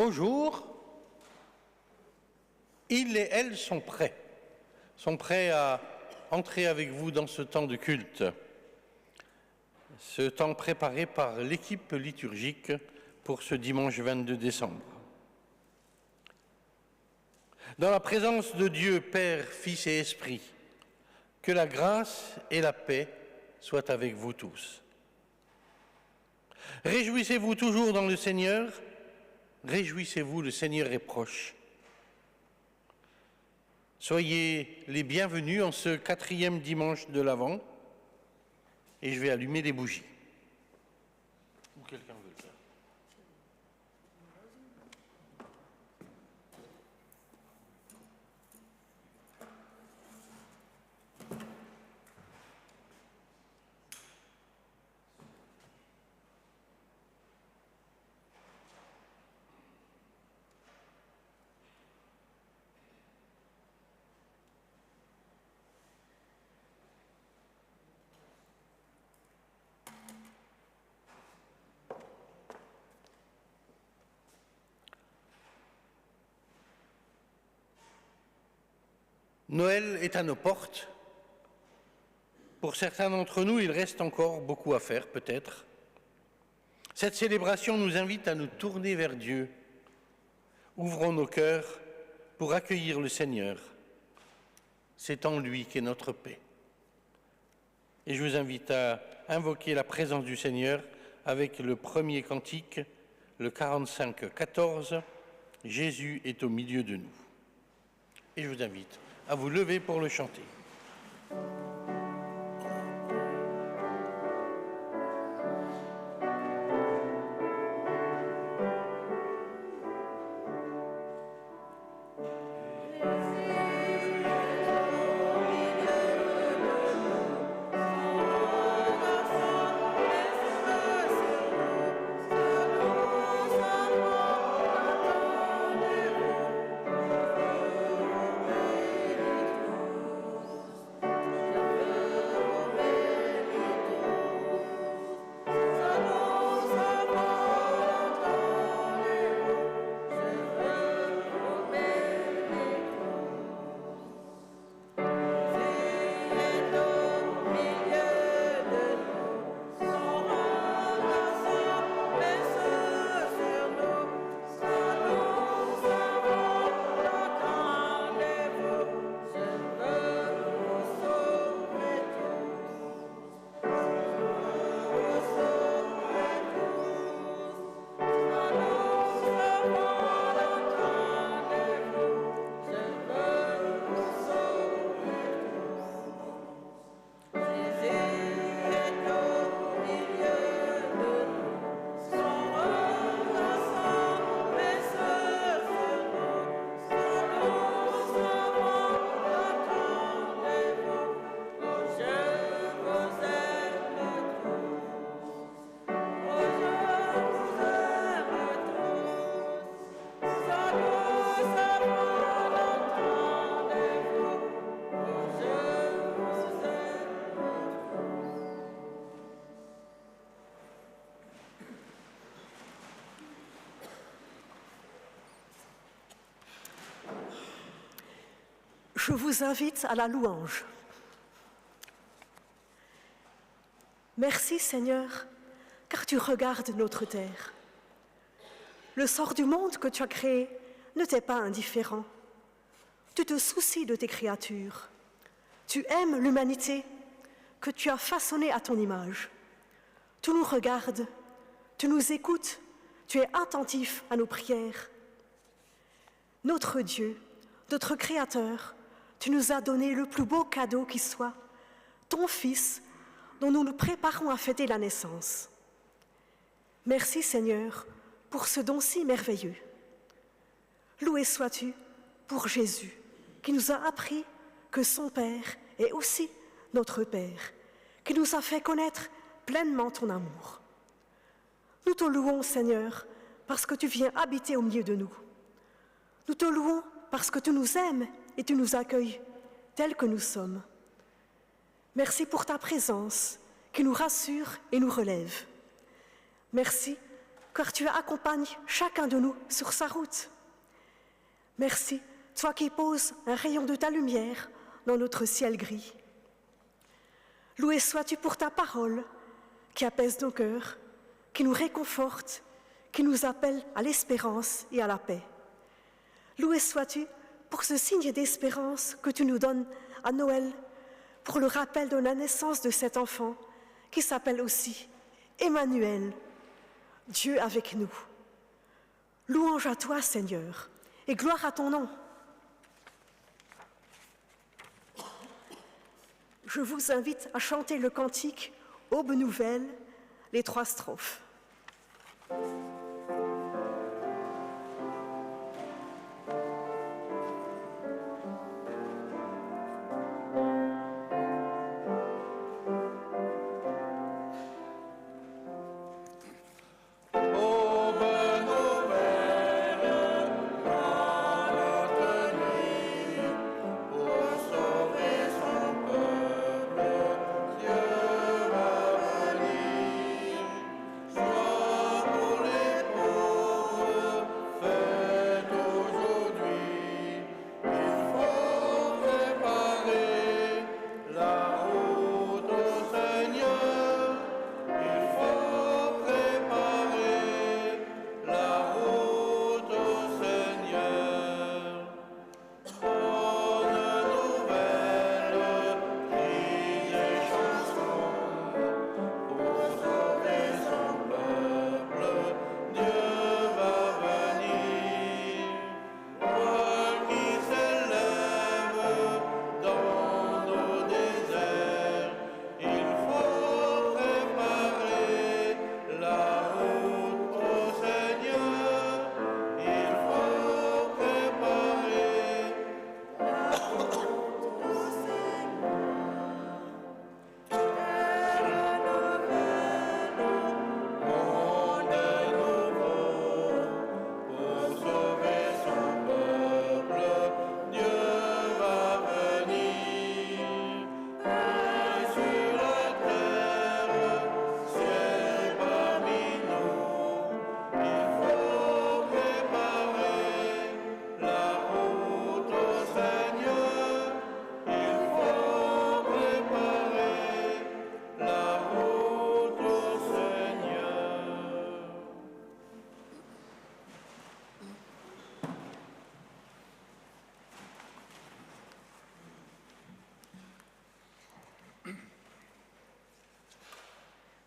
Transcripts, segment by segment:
Bonjour. Ils et elles sont prêts à entrer avec vous dans ce temps de culte, ce temps préparé par l'équipe liturgique pour ce dimanche 22 décembre. Dans la présence de Dieu, Père, Fils et Esprit, que la grâce et la paix soient avec vous tous. Réjouissez-vous toujours dans le Seigneur, réjouissez-vous, le Seigneur est proche. Soyez les bienvenus en ce 4e dimanche de l'Avent et je vais allumer les bougies. Ou quelqu'un veut le faire? Noël est à nos portes. Pour certains d'entre nous, il reste encore beaucoup à faire, peut-être. Cette célébration nous invite à nous tourner vers Dieu. Ouvrons nos cœurs pour accueillir le Seigneur. C'est en lui qu'est notre paix. Et je vous invite à invoquer la présence du Seigneur avec le premier cantique, le 45-14, « Jésus est au milieu de nous ». Et je vous invite à vous lever pour le chanter. Je vous invite à la louange. Merci Seigneur, car tu regardes notre terre. Le sort du monde que tu as créé ne t'est pas indifférent. Tu te soucies de tes créatures. Tu aimes l'humanité que tu as façonnée à ton image. Tu nous regardes, tu nous écoutes, tu es attentif à nos prières. Notre Dieu, notre Créateur, tu nous as donné le plus beau cadeau qui soit, ton Fils, dont nous nous préparons à fêter la naissance. Merci Seigneur pour ce don si merveilleux. Loué sois-tu pour Jésus, qui nous a appris que son Père est aussi notre Père, qui nous a fait connaître pleinement ton amour. Nous te louons Seigneur parce que tu viens habiter au milieu de nous. Nous te louons parce que tu nous aimes et tu nous accueilles tels que nous sommes. Merci pour ta présence qui nous rassure et nous relève. Merci car tu accompagnes chacun de nous sur sa route. Merci, toi qui poses un rayon de ta lumière dans notre ciel gris. Loué sois-tu pour ta parole qui apaise nos cœurs, qui nous réconforte, qui nous appelle à l'espérance et à la paix. Loué sois-tu pour ce signe d'espérance que tu nous donnes à Noël, pour le rappel de la naissance de cet enfant qui s'appelle aussi Emmanuel, Dieu avec nous. Louange à toi, Seigneur, et gloire à ton nom. Je vous invite à chanter le cantique « Aube nouvelle », les 3 strophes.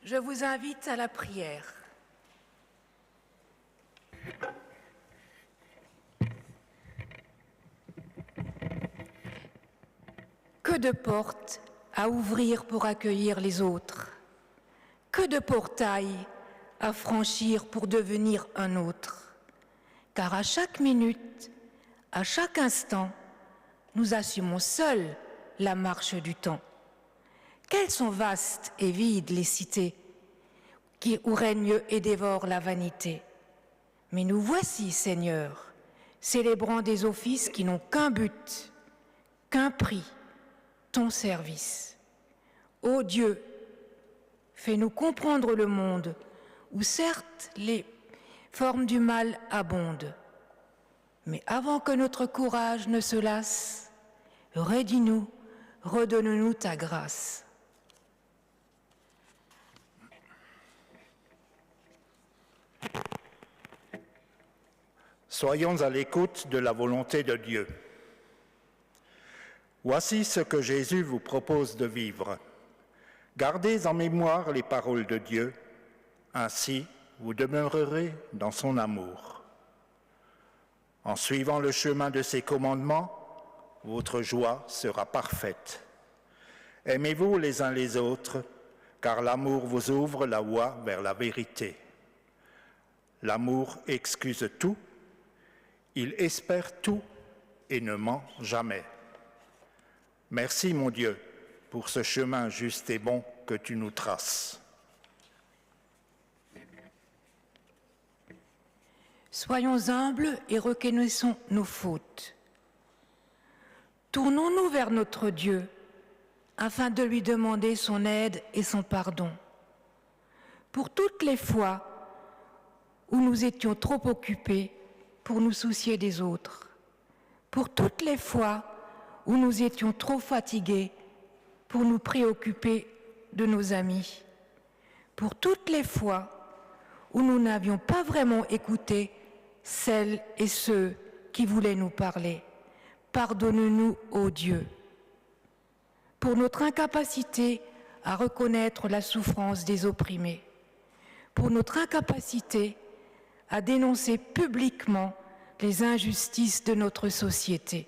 Je vous invite à la prière. Que de portes à ouvrir pour accueillir les autres, que de portails à franchir pour devenir un autre, car à chaque minute, à chaque instant, nous assumons seuls la marche du temps. Quelles sont vastes et vides les cités où règne et dévore la vanité. Mais nous voici, Seigneur, célébrant des offices qui n'ont qu'un but, qu'un prix, ton service. Ô Dieu, fais-nous comprendre le monde où certes les formes du mal abondent, mais avant que notre courage ne se lasse, redis-nous, redonne-nous ta grâce. Soyons à l'écoute de la volonté de Dieu. Voici ce que Jésus vous propose de vivre. Gardez en mémoire les paroles de Dieu, ainsi vous demeurerez dans son amour. En suivant le chemin de ses commandements, votre joie sera parfaite. Aimez-vous les uns les autres, car l'amour vous ouvre la voie vers la vérité. L'amour excuse tout, il espère tout et ne ment jamais. Merci, mon Dieu, pour ce chemin juste et bon que tu nous traces. Soyons humbles et reconnaissons nos fautes. Tournons-nous vers notre Dieu afin de lui demander son aide et son pardon. Pour toutes les fois où nous étions trop occupés pour nous soucier des autres, pour toutes les fois où nous étions trop fatigués pour nous préoccuper de nos amis, pour toutes les fois où nous n'avions pas vraiment écouté celles et ceux qui voulaient nous parler. Pardonne-nous, ô Dieu, pour notre incapacité à reconnaître la souffrance des opprimés, pour notre incapacité à dénoncer publiquement les injustices de notre société,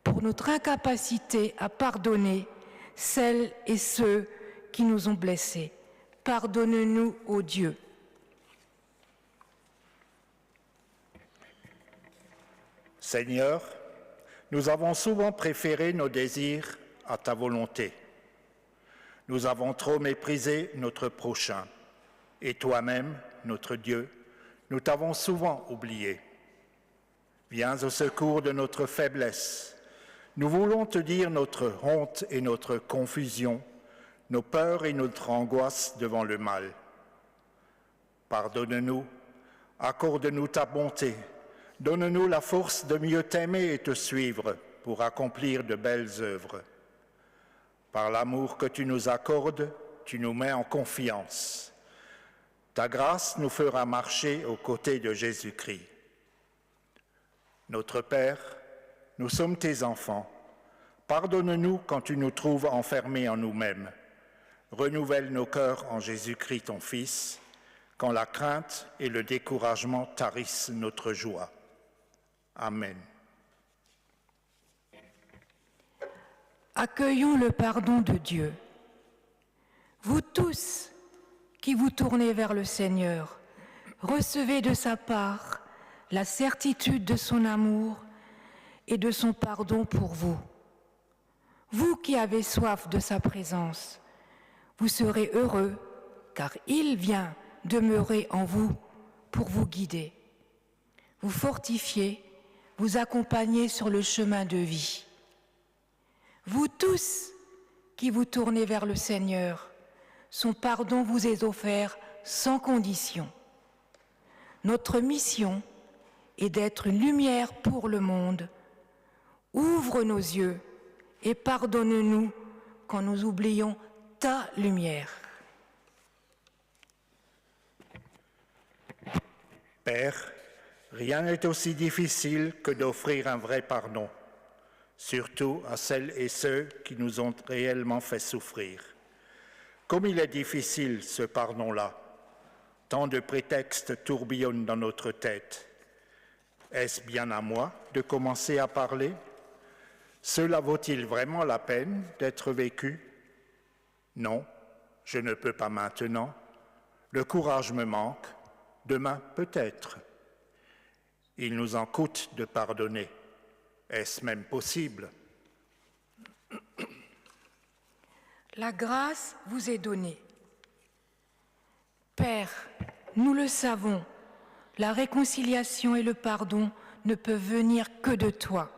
pour notre incapacité à pardonner celles et ceux qui nous ont blessés. Pardonne-nous, ô Dieu. Seigneur, nous avons souvent préféré nos désirs à ta volonté. Nous avons trop méprisé notre prochain. Et toi-même, notre Dieu, nous t'avons souvent oublié. Viens au secours de notre faiblesse. Nous voulons te dire notre honte et notre confusion, nos peurs et notre angoisse devant le mal. Pardonne-nous, accorde-nous ta bonté, donne-nous la force de mieux t'aimer et te suivre pour accomplir de belles œuvres. Par l'amour que tu nous accordes, tu nous mets en confiance. Ta grâce nous fera marcher aux côtés de Jésus-Christ. Notre Père, nous sommes tes enfants. Pardonne-nous quand tu nous trouves enfermés en nous-mêmes. Renouvelle nos cœurs en Jésus-Christ, ton Fils, quand la crainte et le découragement tarissent notre joie. Amen. Accueillons le pardon de Dieu. Vous tous qui vous tournez vers le Seigneur, recevez de sa part la certitude de son amour et de son pardon pour vous. Vous qui avez soif de sa présence, vous serez heureux car il vient demeurer en vous pour vous guider, vous fortifier, vous accompagner sur le chemin de vie. Vous tous qui vous tournez vers le Seigneur, son pardon vous est offert sans condition. Notre mission est d'être une lumière pour le monde. Ouvre nos yeux et pardonne-nous quand nous oublions ta lumière. Père, rien n'est aussi difficile que d'offrir un vrai pardon, surtout à celles et ceux qui nous ont réellement fait souffrir. Comme il est difficile ce pardon-là, tant de prétextes tourbillonnent dans notre tête. Est-ce bien à moi de commencer à parler? Cela vaut-il vraiment la peine d'être vécu? Non, je ne peux pas maintenant. Le courage me manque, demain peut-être. Il nous en coûte de pardonner. Est-ce même possible? La grâce vous est donnée. Père, nous le savons, la réconciliation et le pardon ne peuvent venir que de toi.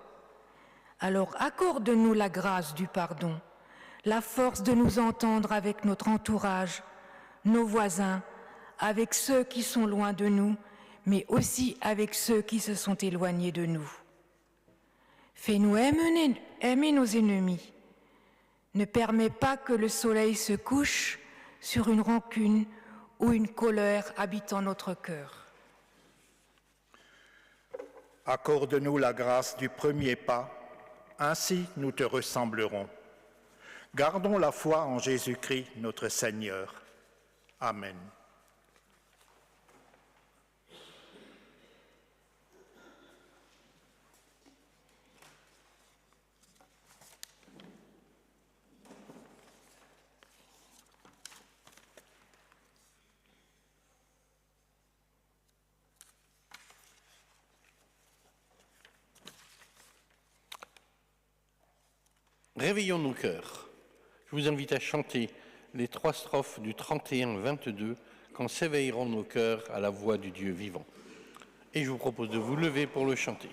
Alors accorde-nous la grâce du pardon, la force de nous entendre avec notre entourage, nos voisins, avec ceux qui sont loin de nous, mais aussi avec ceux qui se sont éloignés de nous. Fais-nous aimer nos ennemis. Ne permets pas que le soleil se couche sur une rancune ou une colère habitant notre cœur. Accorde-nous la grâce du premier pas, ainsi nous te ressemblerons. Gardons la foi en Jésus-Christ, notre Seigneur. Amen. Réveillons nos cœurs. Je vous invite à chanter les 3 strophes du 31-22 quand s'éveilleront nos cœurs à la voix du Dieu vivant. Et je vous propose de vous lever pour le chanter.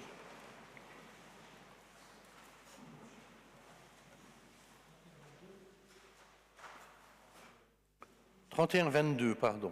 31-22, pardon.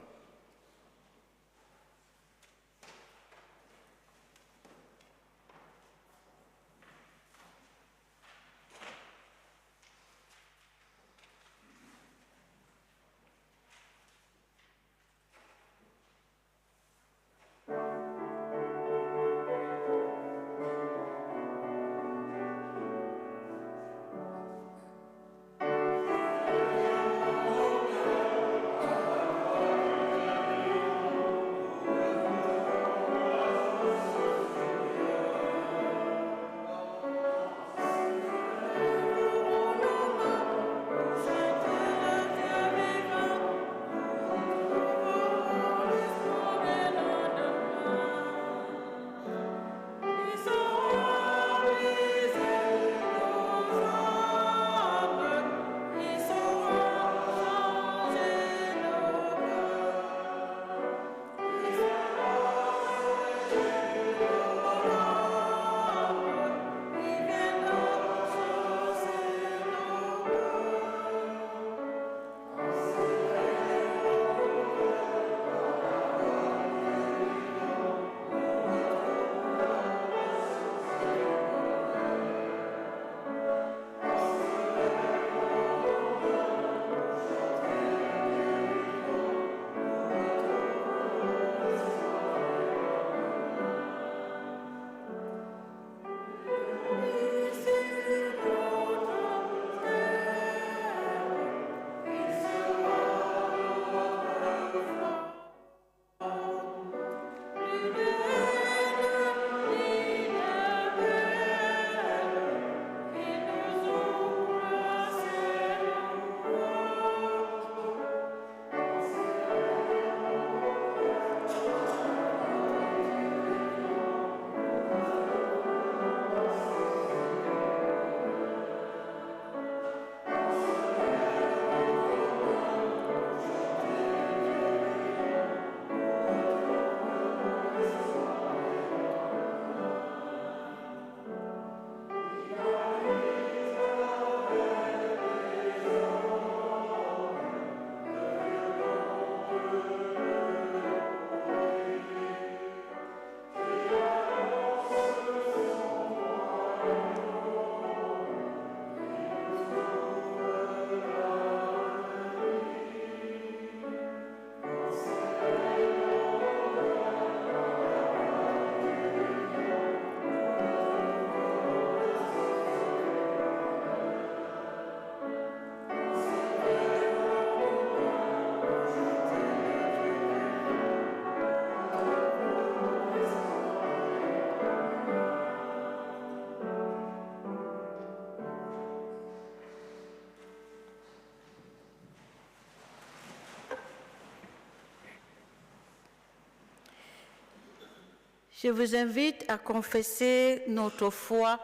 Je vous invite à confesser notre foi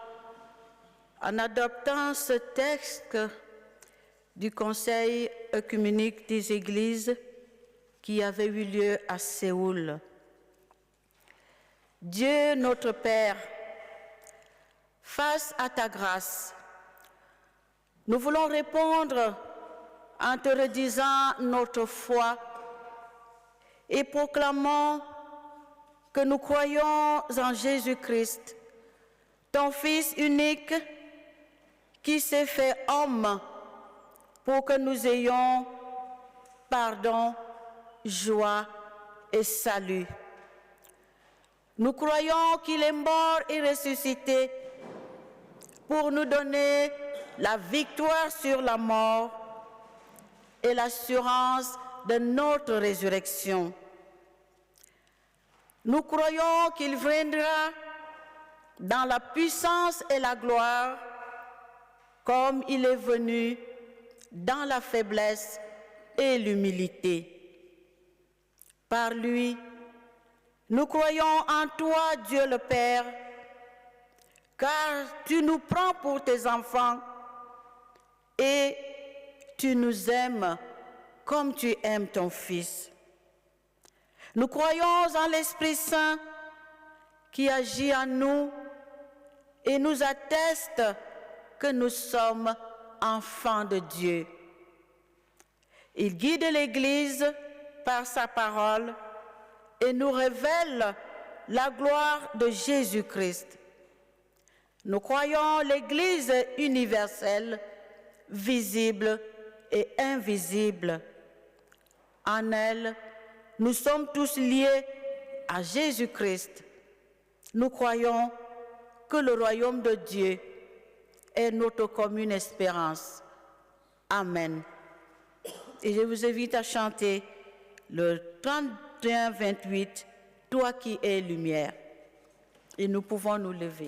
en adoptant ce texte du Conseil œcuménique des Églises qui avait eu lieu à Séoul. Dieu notre Père, face à ta grâce, nous voulons répondre en te redisant notre foi et proclamant que nous croyons en Jésus-Christ, ton Fils unique qui s'est fait homme pour que nous ayons pardon, joie et salut. Nous croyons qu'il est mort et ressuscité pour nous donner la victoire sur la mort et l'assurance de notre résurrection. Nous croyons qu'il viendra dans la puissance et la gloire comme il est venu dans la faiblesse et l'humilité. Par lui, nous croyons en toi, Dieu le Père, car tu nous prends pour tes enfants et tu nous aimes comme tu aimes ton Fils. Nous croyons en l'Esprit Saint qui agit en nous et nous atteste que nous sommes enfants de Dieu. Il guide l'Église par sa parole et nous révèle la gloire de Jésus-Christ. Nous croyons l'Église universelle, visible et invisible. En elle, nous sommes tous liés à Jésus-Christ. Nous croyons que le royaume de Dieu est notre commune espérance. Amen. Et je vous invite à chanter le 31-28, « Toi qui es lumière ». Et nous pouvons nous lever.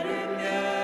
Lumière,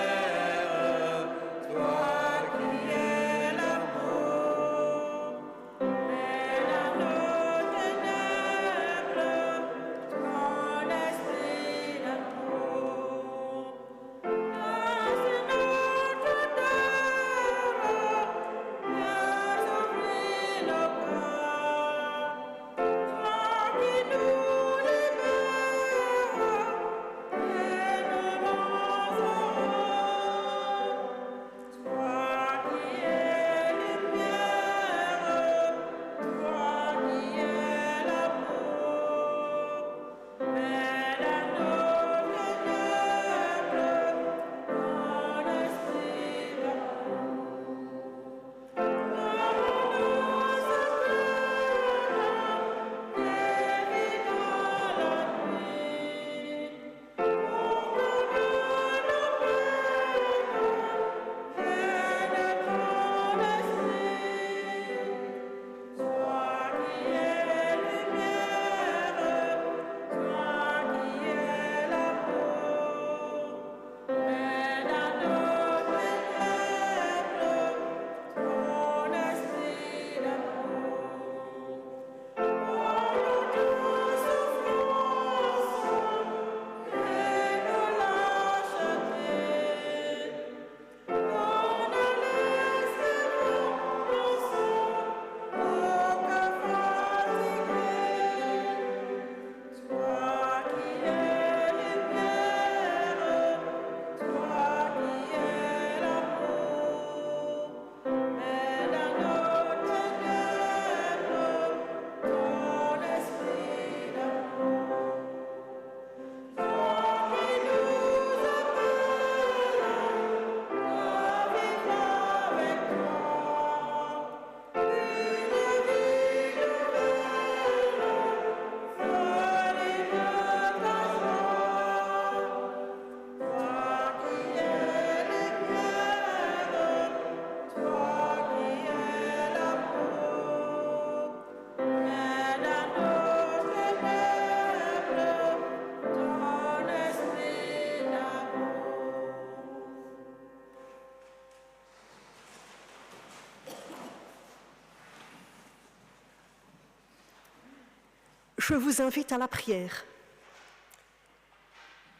je vous invite à la prière.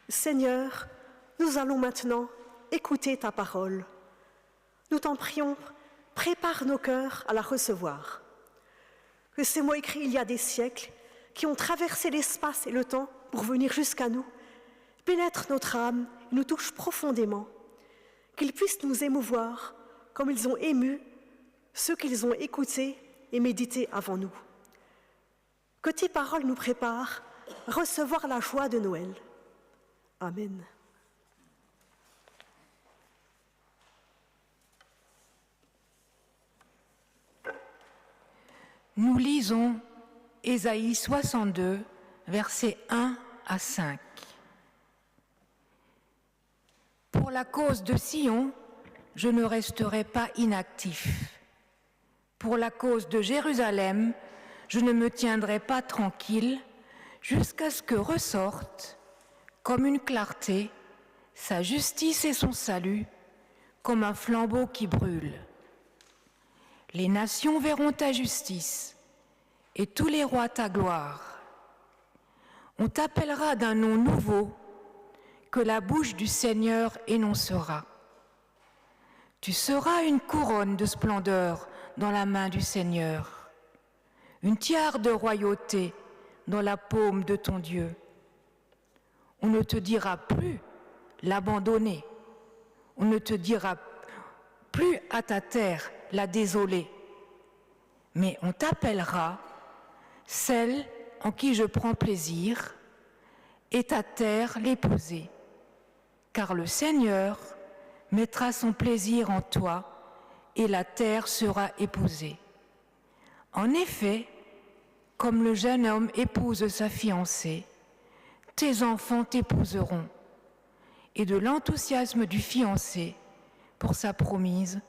Seigneur, nous allons maintenant écouter ta parole. Nous t'en prions, prépare nos cœurs à la recevoir. Que ces mots écrits il y a des siècles, qui ont traversé l'espace et le temps pour venir jusqu'à nous, pénètrent notre âme et nous touchent profondément. Qu'ils puissent nous émouvoir comme ils ont ému ceux qu'ils ont écoutés et médités avant nous. Que tes paroles nous préparent à recevoir la joie de Noël. Amen. Nous lisons Ésaïe 62, versets 1 à 5. Pour la cause de Sion, je ne resterai pas inactif. Pour la cause de Jérusalem, je ne me tiendrai pas tranquille jusqu'à ce que ressorte, comme une clarté, sa justice et son salut, comme un flambeau qui brûle. Les nations verront ta justice, et tous les rois ta gloire. On t'appellera d'un nom nouveau que la bouche du Seigneur énoncera. Tu seras une couronne de splendeur dans la main du Seigneur, une tiare de royauté dans la paume de ton Dieu. On ne te dira plus l'abandonner, on ne te dira plus à ta terre la désoler, mais on t'appellera celle en qui je prends plaisir, et ta terre l'épousée, car le Seigneur mettra son plaisir en toi, et la terre sera épousée. En effet, comme le jeune homme épouse sa fiancée, tes enfants t'épouseront, et de l'enthousiasme du fiancé pour sa promise,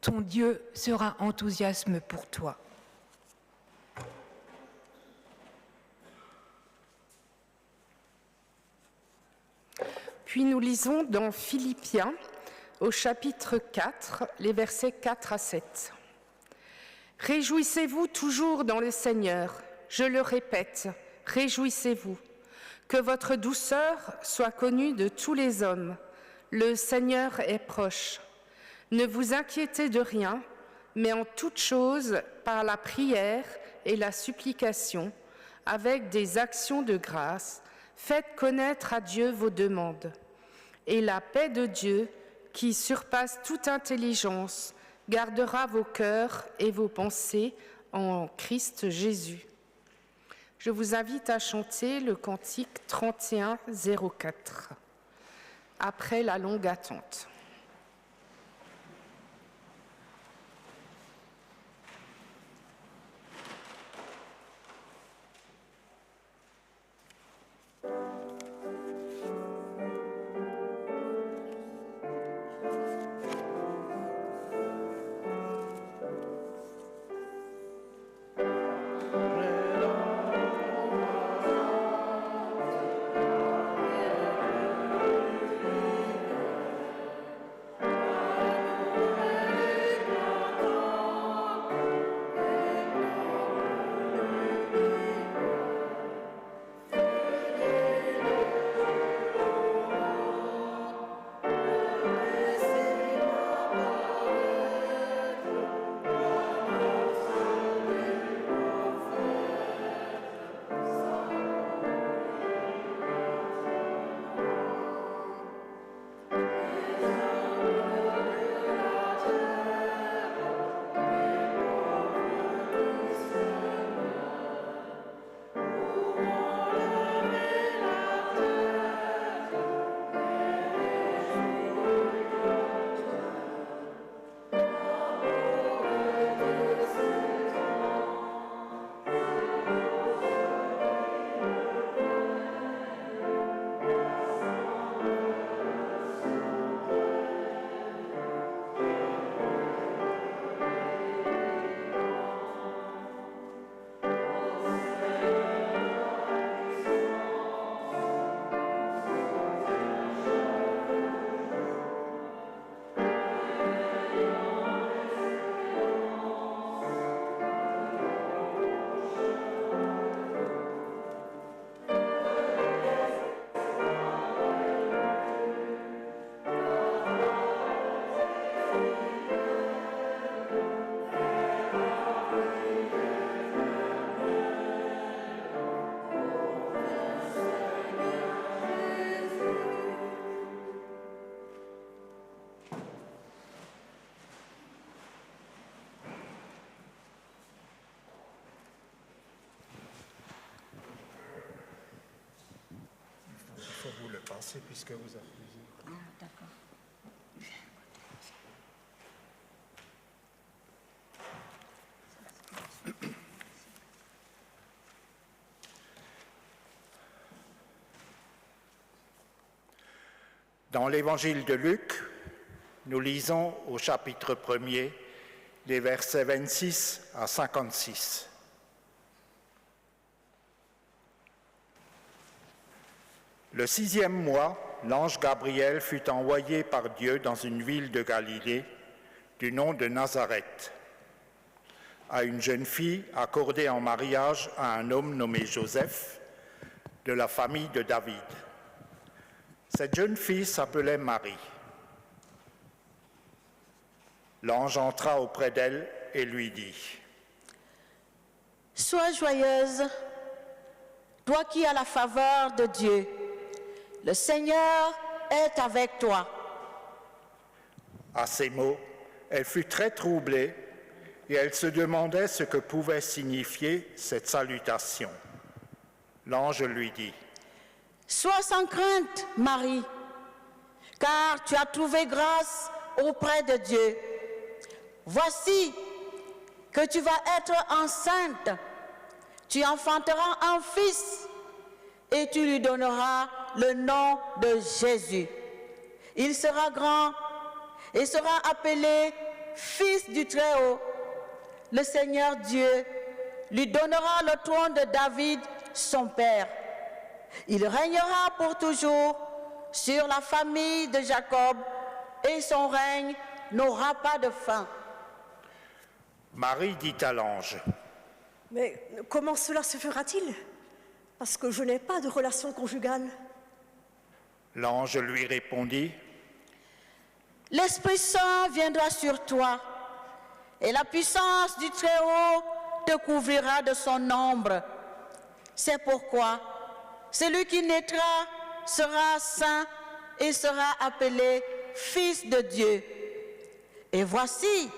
ton Dieu sera enthousiasme pour toi. Puis nous lisons dans Philippiens, au chapitre 4, les versets 4 à 7. « Réjouissez-vous toujours dans le Seigneur, je le répète, réjouissez-vous. Que votre douceur soit connue de tous les hommes. Le Seigneur est proche. Ne vous inquiétez de rien, mais en toute chose, par la prière et la supplication, avec des actions de grâce, faites connaître à Dieu vos demandes. Et la paix de Dieu, qui surpasse toute intelligence, gardera vos cœurs et vos pensées en Christ Jésus. » Je vous invite à chanter le cantique 31, 04, après la longue attente. passer puisque vous avez plusieurs. D'accord. Dans l'évangile de Luc, nous lisons au chapitre 1er les versets 26 à 56. Le 6e mois, l'ange Gabriel fut envoyé par Dieu dans une ville de Galilée du nom de Nazareth, à une jeune fille accordée en mariage à un homme nommé Joseph, de la famille de David. Cette jeune fille s'appelait Marie. L'ange entra auprès d'elle et lui dit : « Sois joyeuse, toi qui as la faveur de Dieu. Le Seigneur est avec toi. » À ces mots, elle fut très troublée et elle se demandait ce que pouvait signifier cette salutation. L'ange lui dit : « Sois sans crainte, Marie, car tu as trouvé grâce auprès de Dieu. Voici que tu vas être enceinte, tu enfanteras un fils et tu lui donneras le nom de Jésus. Il sera grand et sera appelé Fils du Très-Haut. Le Seigneur Dieu lui donnera le trône de David, son père. Il régnera pour toujours sur la famille de Jacob et son règne n'aura pas de fin. » Marie dit à l'ange : « Mais comment cela se fera-t-il? Parce que je n'ai pas de relation conjugale. » L'ange lui répondit : « L'Esprit Saint viendra sur toi et la puissance du Très-Haut te couvrira de son ombre. C'est pourquoi celui qui naîtra sera saint et sera appelé Fils de Dieu. Et voici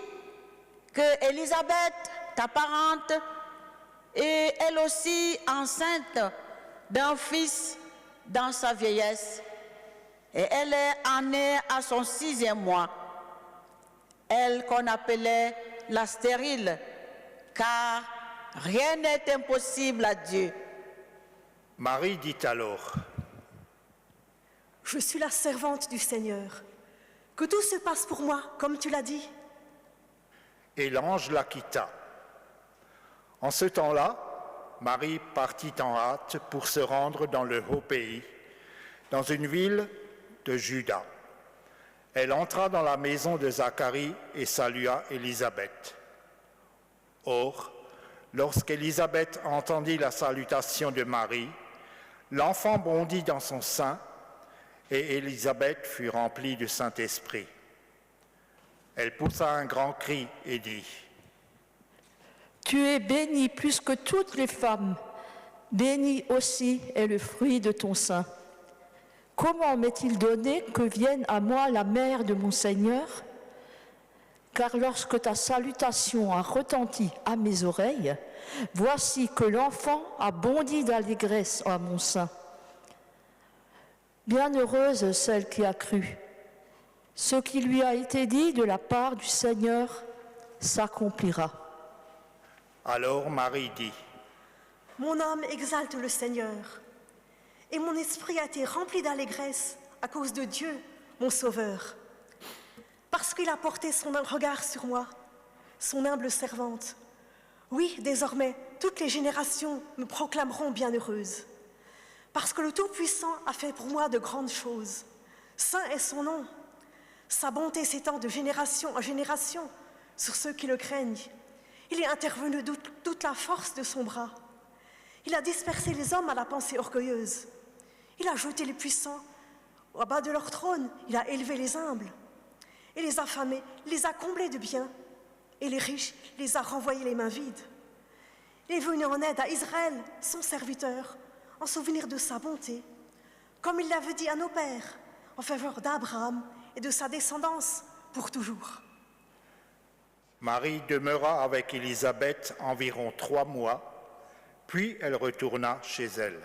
que Élisabeth, ta parente, est elle aussi enceinte d'un fils dans sa vieillesse. Et elle est née à son 6e mois. Elle qu'on appelait la stérile, car rien n'est impossible à Dieu. » Marie dit alors : « Je suis la servante du Seigneur. Que tout se passe pour moi, comme tu l'as dit. » Et l'ange la quitta. En ce temps-là, Marie partit en hâte pour se rendre dans le haut pays, dans une ville de Juda. Elle entra dans la maison de Zacharie et salua Élisabeth. Or, lorsqu'Élisabeth entendit la salutation de Marie, l'enfant bondit dans son sein et Élisabeth fut remplie du Saint-Esprit. Elle poussa un grand cri et dit : « Tu es bénie plus que toutes les femmes, béni aussi est le fruit de ton sein. Comment m'est-il donné que vienne à moi la mère de mon Seigneur ? Car lorsque ta salutation a retenti à mes oreilles, voici que l'enfant a bondi d'allégresse à mon sein. Bienheureuse celle qui a cru. Ce qui lui a été dit de la part du Seigneur s'accomplira. » Alors Marie dit : « Mon âme exalte le Seigneur, et mon esprit a été rempli d'allégresse à cause de Dieu, mon Sauveur, parce qu'il a porté son regard sur moi, son humble servante. Oui, désormais, toutes les générations me proclameront bienheureuse, parce que le Tout-Puissant a fait pour moi de grandes choses. Saint est son nom. Sa bonté s'étend de génération en génération sur ceux qui le craignent. Il est intervenu de toute la force de son bras. Il a dispersé les hommes à la pensée orgueilleuse. Il a jeté les puissants au bas de leur trône. Il a élevé les humbles. Et les affamés, les a comblés de biens. Et les riches, les a renvoyés les mains vides. Il est venu en aide à Israël, son serviteur, en souvenir de sa bonté, comme il l'avait dit à nos pères, en faveur d'Abraham et de sa descendance pour toujours. » Marie demeura avec Élisabeth environ 3 mois, puis elle retourna chez elle.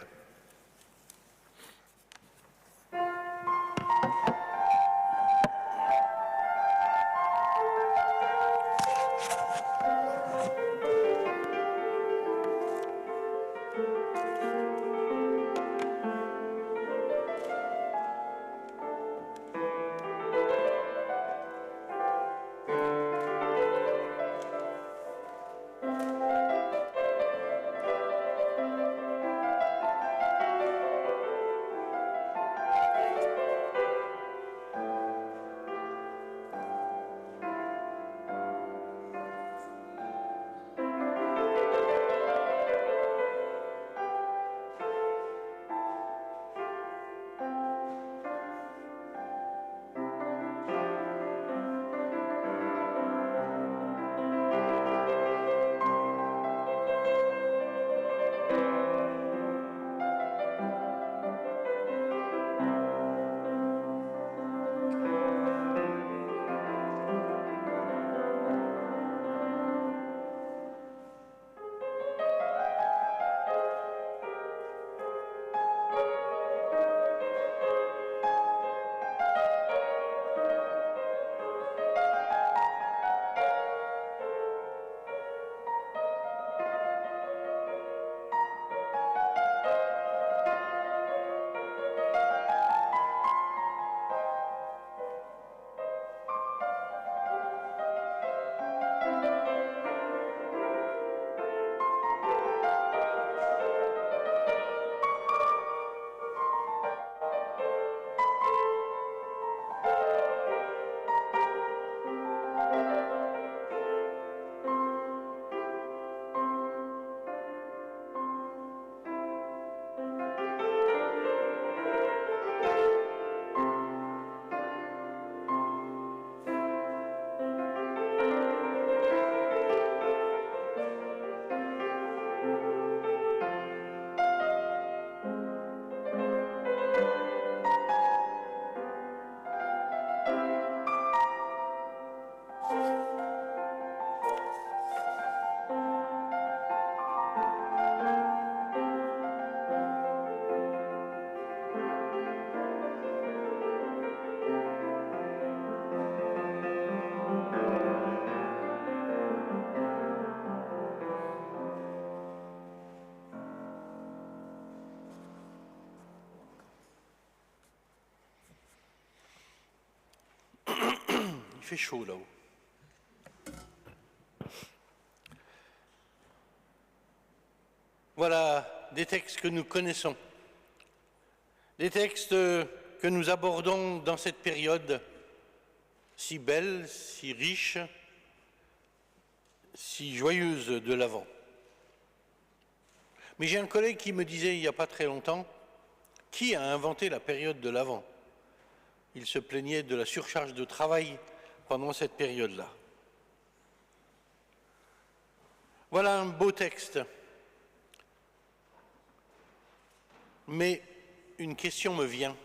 fait chaud là-haut. Voilà des textes que nous connaissons, des textes que nous abordons dans cette période si belle, si riche, si joyeuse de l'Avent. Mais j'ai un collègue qui me disait il n'y a pas très longtemps, qui a inventé la période de l'Avent? Il se plaignait de la surcharge de travail pendant cette période-là. Voilà un beau texte. Mais une question me vient.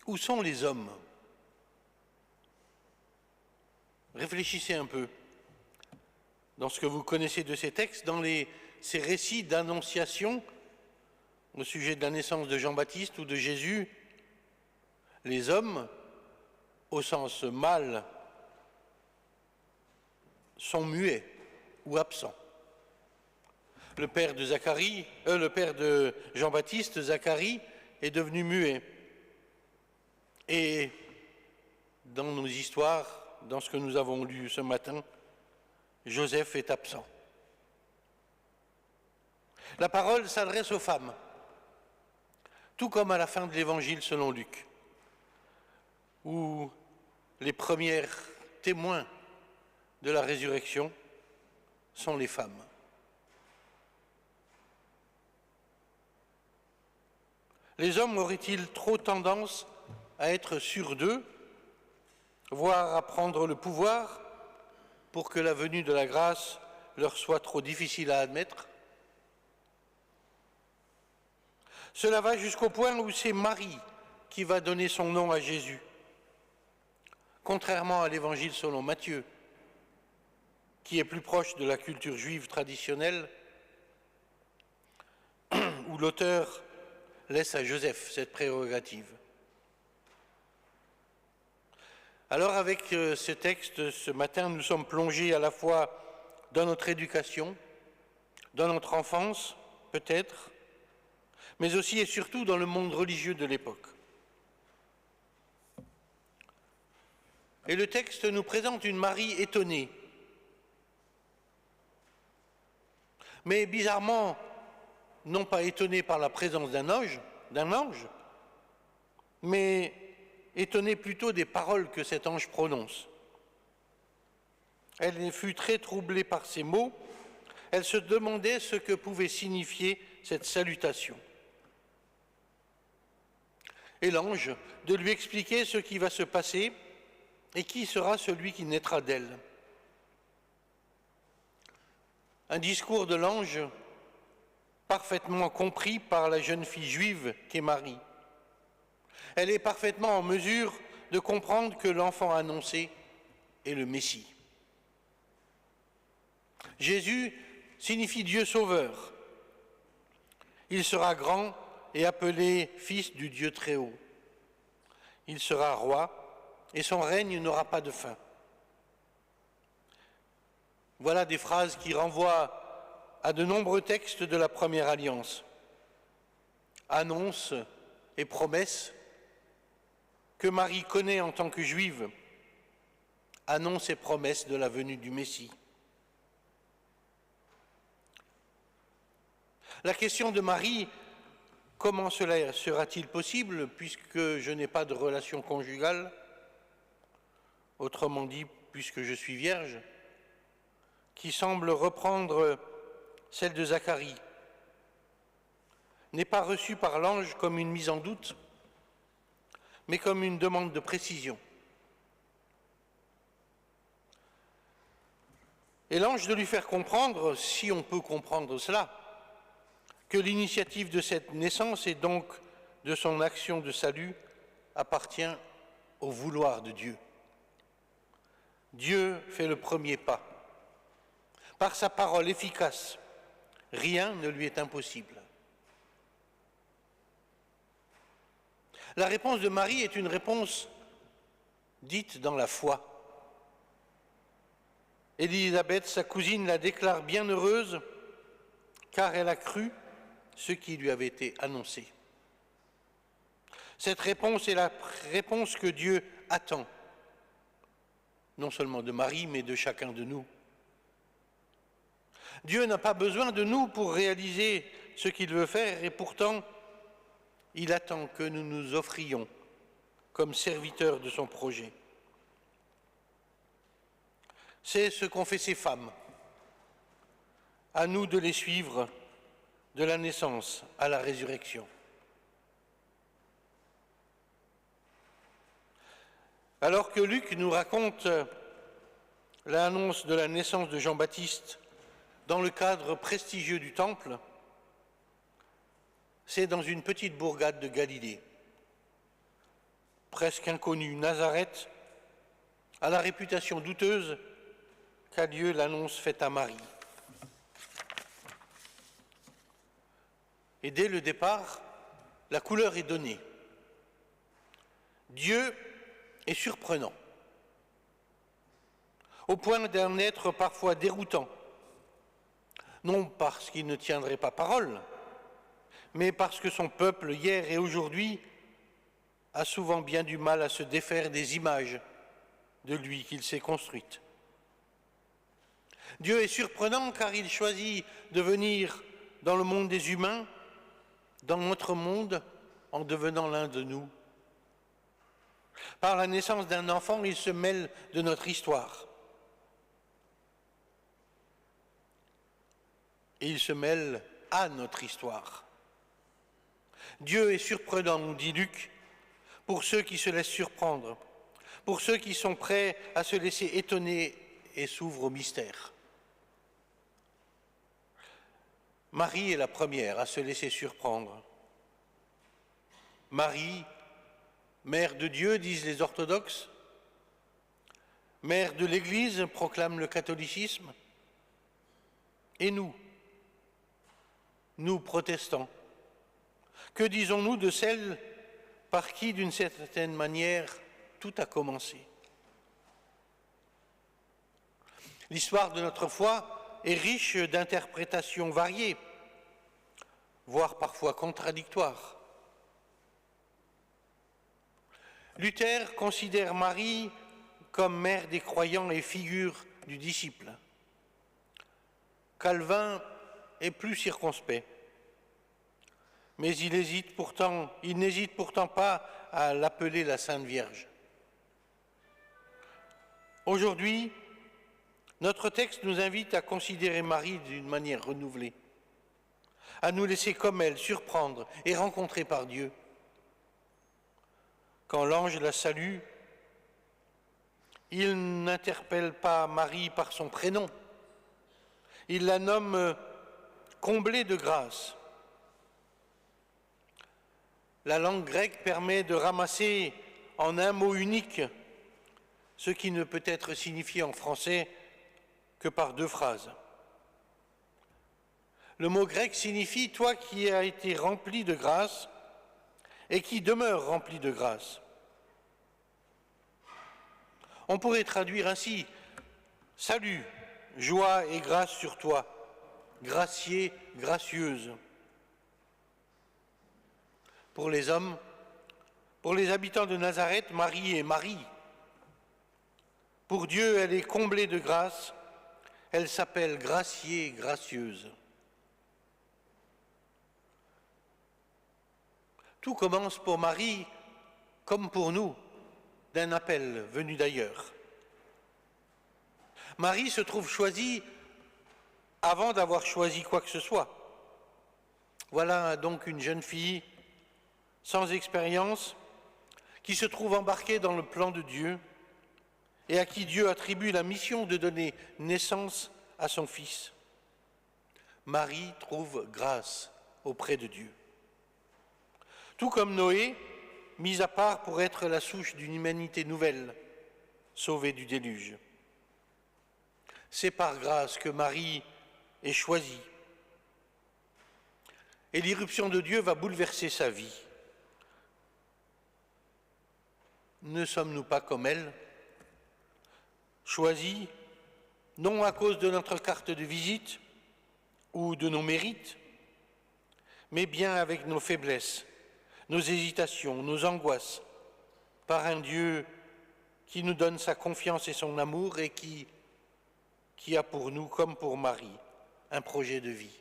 Où sont les hommes? Réfléchissez un peu dans ce que vous connaissez de ces textes, dans ces récits d'annonciation au sujet de la naissance de Jean-Baptiste ou de Jésus. Les hommes, au sens mâle, sont muets ou absents. Le père de Jean-Baptiste, Zacharie, est devenu muet. Et dans nos histoires, dans ce que nous avons lu ce matin, Joseph est absent. La parole s'adresse aux femmes, tout comme à la fin de l'Évangile selon Luc, où les premiers témoins de la résurrection sont les femmes. Les hommes auraient-ils trop tendance à être sûrs d'eux, voire à prendre le pouvoir pour que la venue de la grâce leur soit trop difficile à admettre? Cela va jusqu'au point où c'est Marie qui va donner son nom à Jésus, contrairement à l'Évangile selon Matthieu, qui est plus proche de la culture juive traditionnelle, où l'auteur laisse à Joseph cette prérogative. Alors avec ce texte, ce matin, nous sommes plongés à la fois dans notre éducation, dans notre enfance, peut-être, mais aussi et surtout dans le monde religieux de l'époque. Et le texte nous présente une Marie étonnée, mais bizarrement, non pas étonnée par la présence d'un ange, mais étonnée plutôt des paroles que cet ange prononce. Elle fut très troublée par ces mots, elle se demandait ce que pouvait signifier cette salutation. Et l'ange de lui expliquer ce qui va se passer et qui sera celui qui naîtra d'elle. Un discours de l'ange parfaitement compris par la jeune fille juive qu'est Marie. Elle est parfaitement en mesure de comprendre que l'enfant annoncé est le Messie. Jésus signifie Dieu sauveur. Il sera grand et appelé fils du Dieu très haut. Il sera roi et son règne n'aura pas de fin. Voilà des phrases qui renvoient à de nombreux textes de la Première Alliance. Annonces et promesses que Marie connaît en tant que juive, annonces et promesses de la venue du Messie. La question de Marie, comment cela sera-t-il possible puisque je n'ai pas de relation conjugale, autrement dit, puisque je suis vierge, qui semble reprendre celle de Zacharie, n'est pas reçue par l'ange comme une mise en doute, mais comme une demande de précision. Et l'ange de lui faire comprendre, si on peut comprendre cela, que l'initiative de cette naissance et donc de son action de salut appartient au vouloir de Dieu. Dieu fait le premier pas. Par sa parole efficace, rien ne lui est impossible. La réponse de Marie est une réponse dite dans la foi. Élisabeth, sa cousine, la déclare bienheureuse car elle a cru ce qui lui avait été annoncé. Cette réponse est la réponse que Dieu attend non seulement de Marie, mais de chacun de nous. Dieu n'a pas besoin de nous pour réaliser ce qu'il veut faire, et pourtant, il attend que nous nous offrions comme serviteurs de son projet. C'est ce qu'ont fait ces femmes. À nous de les suivre de la naissance à la résurrection. Alors que Luc nous raconte l'annonce de la naissance de Jean-Baptiste dans le cadre prestigieux du Temple, c'est dans une petite bourgade de Galilée, presque inconnue, Nazareth, à la réputation douteuse, qu'a lieu l'annonce faite à Marie. Et dès le départ, la couleur est donnée. Dieu est surprenant, au point d'en être parfois déroutant, non parce qu'il ne tiendrait pas parole, mais parce que son peuple, hier et aujourd'hui, a souvent bien du mal à se défaire des images de lui qu'il s'est construites. Dieu est surprenant car il choisit de venir dans le monde des humains, dans notre monde, en devenant l'un de nous. Par la naissance d'un enfant, il se mêle de notre histoire. Et il se mêle à notre histoire. Dieu est surprenant, nous dit Luc, pour ceux qui se laissent surprendre, pour ceux qui sont prêts à se laisser étonner et s'ouvrent au mystère. Marie est la première à se laisser surprendre. Marie, mère de Dieu, disent les orthodoxes, mère de l'Église, proclame le catholicisme, et nous protestants, que disons-nous de celle par qui, d'une certaine manière, tout a commencé? L'histoire de notre foi est riche d'interprétations variées, voire parfois contradictoires. Luther considère Marie comme mère des croyants et figure du disciple. Calvin est plus circonspect, mais il n'hésite pourtant pas à l'appeler la Sainte Vierge. Aujourd'hui, notre texte nous invite à considérer Marie d'une manière renouvelée, à nous laisser comme elle surprendre et rencontrer par Dieu. Quand l'ange la salue, il n'interpelle pas Marie par son prénom, il la nomme comblée de grâce. La langue grecque permet de ramasser en un mot unique ce qui ne peut être signifié en français que par deux phrases. Le mot grec signifie « toi qui as été rempli de grâce et qui demeure rempli de grâce ». On pourrait traduire ainsi « salut, joie et grâce sur toi, gracié, gracieuse ». Pour les hommes, pour les habitants de Nazareth, Marie est Marie. Pour Dieu, elle est comblée de grâce, elle s'appelle graciée, gracieuse. Tout commence pour Marie, comme pour nous, d'un appel venu d'ailleurs. Marie se trouve choisie avant d'avoir choisi quoi que ce soit. Voilà donc une jeune fille sans expérience, qui se trouve embarquée dans le plan de Dieu et à qui Dieu attribue la mission de donner naissance à son Fils. Marie trouve grâce auprès de Dieu. Tout comme Noé, mis à part pour être la souche d'une humanité nouvelle, sauvée du déluge. C'est par grâce que Marie est choisie. Et l'irruption de Dieu va bouleverser sa vie. Ne sommes-nous pas comme elle, choisis, non à cause de notre carte de visite ou de nos mérites, mais bien avec nos faiblesses, nos hésitations, nos angoisses, par un Dieu qui nous donne sa confiance et son amour et qui a pour nous, comme pour Marie, un projet de vie.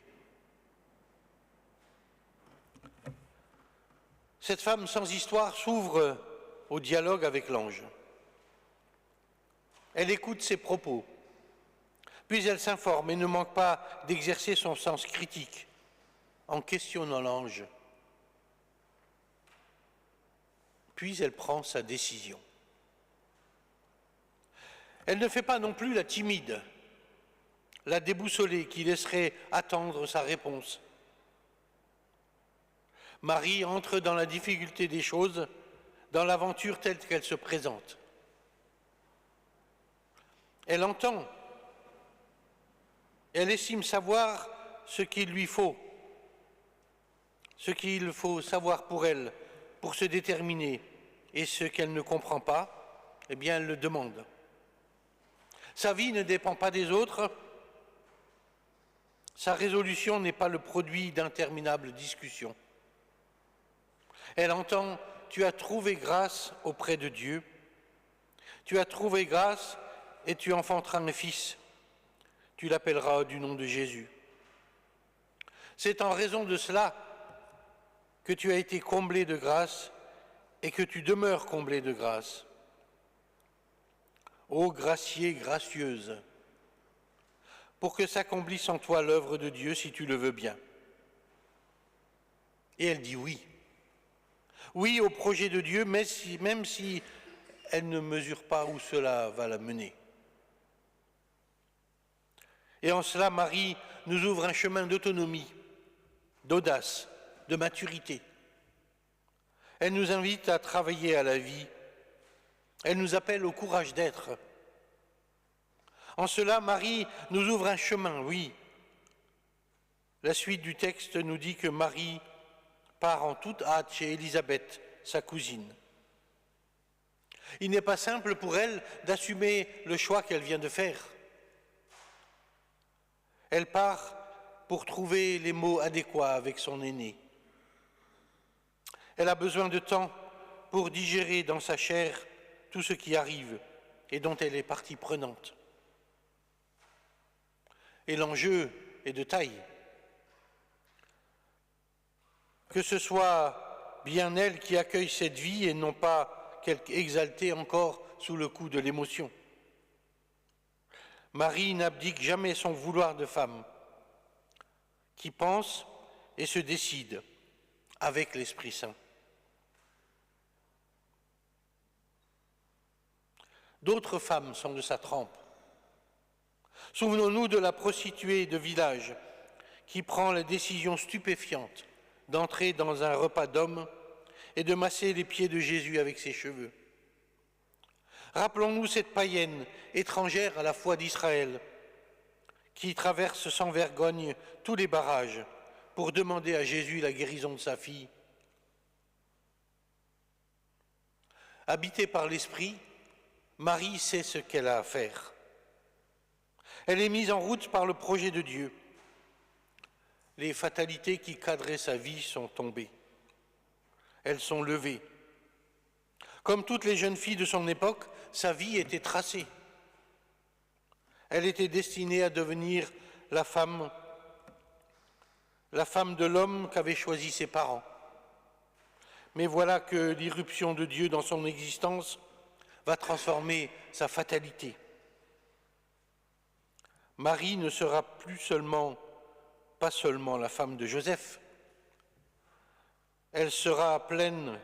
Cette femme sans histoire s'ouvre au dialogue avec l'ange. Elle écoute ses propos, puis elle s'informe et ne manque pas d'exercer son sens critique en questionnant l'ange. Puis elle prend sa décision. Elle ne fait pas non plus la timide, la déboussolée qui laisserait attendre sa réponse. Marie entre dans la difficulté des choses, dans l'aventure telle qu'elle se présente. Elle entend, elle estime savoir ce qu'il lui faut, ce qu'il faut savoir pour elle, pour se déterminer, et ce qu'elle ne comprend pas, eh bien elle le demande. Sa vie ne dépend pas des autres, sa résolution n'est pas le produit d'interminables discussions. Elle entend, tu as trouvé grâce auprès de Dieu, tu as trouvé grâce et tu enfanteras un fils, tu l'appelleras du nom de Jésus. C'est en raison de cela que tu as été comblé de grâce et que tu demeures comblé de grâce. Ô gracié, gracieuse, pour que s'accomplisse en toi l'œuvre de Dieu si tu le veux bien. Et elle dit oui. Oui au projet de Dieu, même si elle ne mesure pas où cela va la mener. Et en cela, Marie nous ouvre un chemin d'autonomie, d'audace, de maturité. Elle nous invite à travailler à la vie. Elle nous appelle au courage d'être. En cela, Marie nous ouvre un chemin, oui. La suite du texte nous dit que Marie part en toute hâte chez Élisabeth, sa cousine. Il n'est pas simple pour elle d'assumer le choix qu'elle vient de faire. Elle part pour trouver les mots adéquats avec son aîné. Elle a besoin de temps pour digérer dans sa chair tout ce qui arrive et dont elle est partie prenante. Et l'enjeu est de taille. Que ce soit bien elle qui accueille cette vie et non pas quelque exaltée encore sous le coup de l'émotion. Marie n'abdique jamais son vouloir de femme, qui pense et se décide avec l'Esprit Saint. D'autres femmes sont de sa trempe. Souvenons-nous de la prostituée de village qui prend la décision stupéfiante d'entrer dans un repas d'hommes et de masser les pieds de Jésus avec ses cheveux. Rappelons-nous cette païenne, étrangère à la foi d'Israël, qui traverse sans vergogne tous les barrages pour demander à Jésus la guérison de sa fille. Habitée par l'Esprit, Marie sait ce qu'elle a à faire. Elle est mise en route par le projet de Dieu. Les fatalités qui cadraient sa vie sont tombées. Elles sont levées. Comme toutes les jeunes filles de son époque, sa vie était tracée. Elle était destinée à devenir la femme de l'homme qu'avaient choisi ses parents. Mais voilà que l'irruption de Dieu dans son existence va transformer sa fatalité. Marie ne sera pas seulement la femme de Joseph, elle sera pleine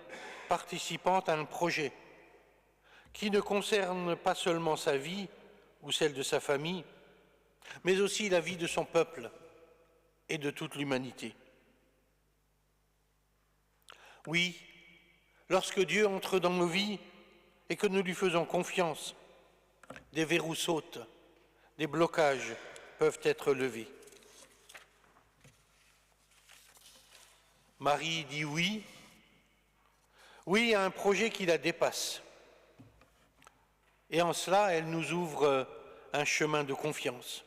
participante à un projet qui ne concerne pas seulement sa vie ou celle de sa famille, mais aussi la vie de son peuple et de toute l'humanité. Oui, lorsque Dieu entre dans nos vies et que nous lui faisons confiance, des verrous sautent, des blocages peuvent être levés. Marie dit oui, oui à un projet qui la dépasse. Et en cela, elle nous ouvre un chemin de confiance.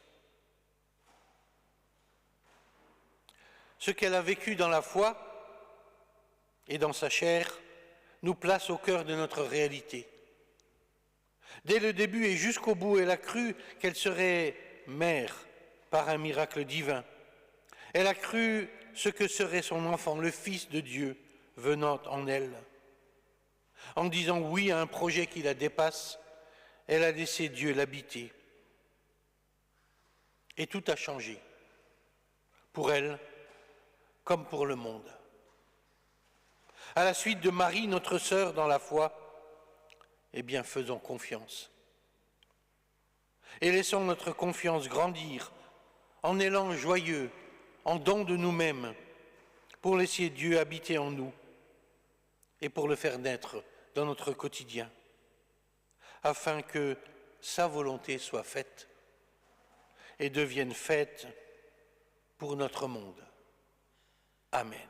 Ce qu'elle a vécu dans la foi et dans sa chair nous place au cœur de notre réalité. Dès le début et jusqu'au bout, elle a cru qu'elle serait mère par un miracle divin. Elle a cru ce que serait son enfant, le Fils de Dieu, venant en elle. En disant oui à un projet qui la dépasse, elle a laissé Dieu l'habiter. Et tout a changé, pour elle comme pour le monde. À la suite de Marie, notre sœur dans la foi, eh bien, faisons confiance. Et laissons notre confiance grandir en élan joyeux, en don de nous-mêmes, pour laisser Dieu habiter en nous et pour le faire naître dans notre quotidien, afin que sa volonté soit faite et devienne faite pour notre monde. Amen.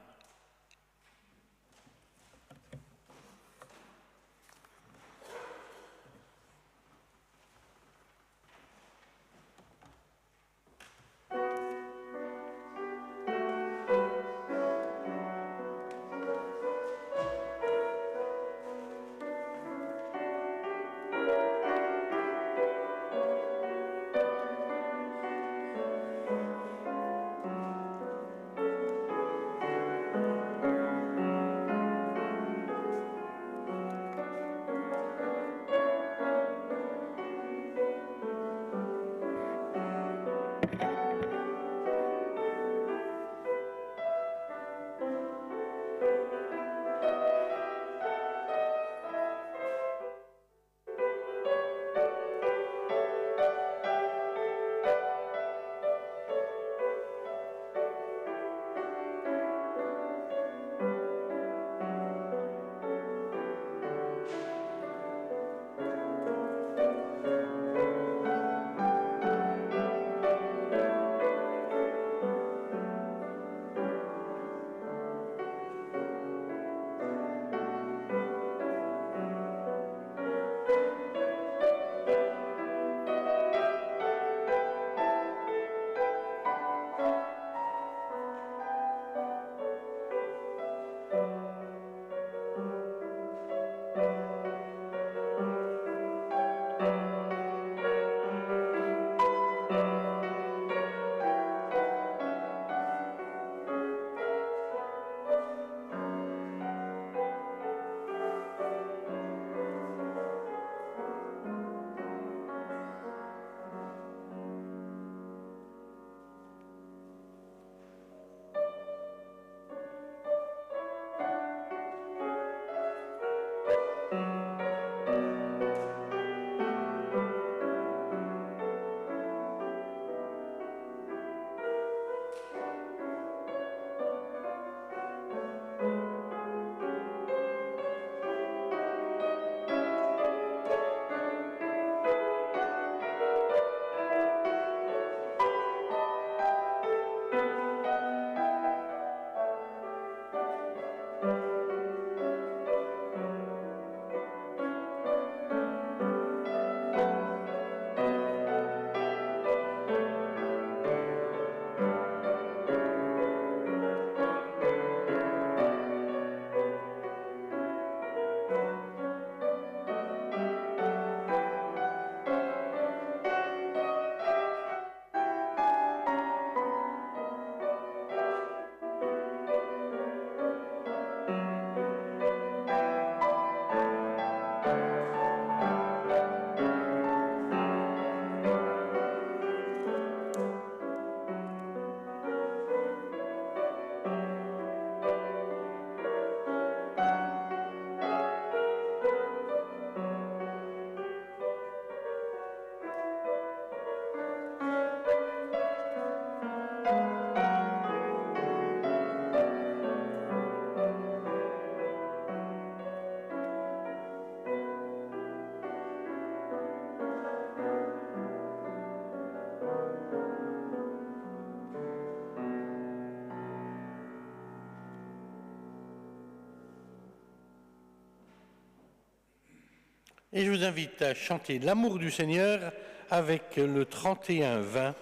Et je vous invite à chanter l'amour du Seigneur avec le 31-20.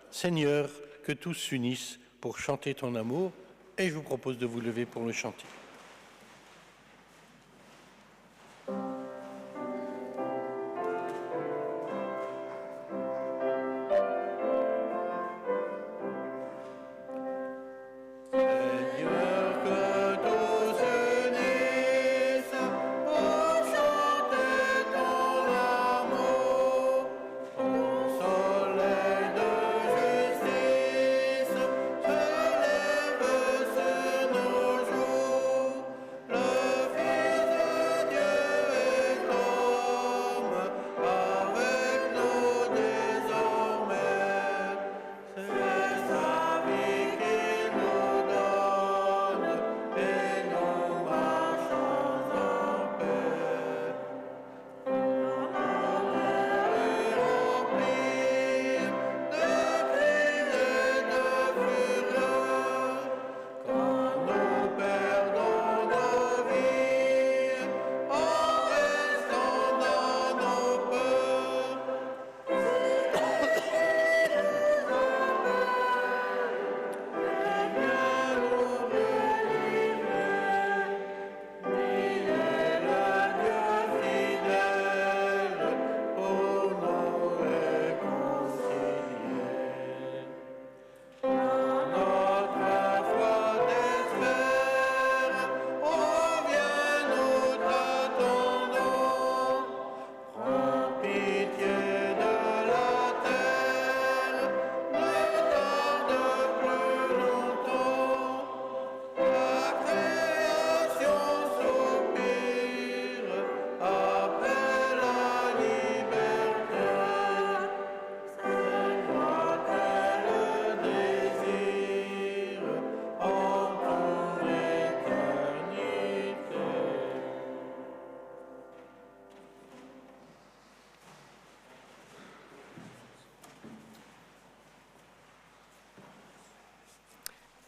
Seigneur, que tous s'unissent pour chanter ton amour. Et je vous propose de vous lever pour le chanter.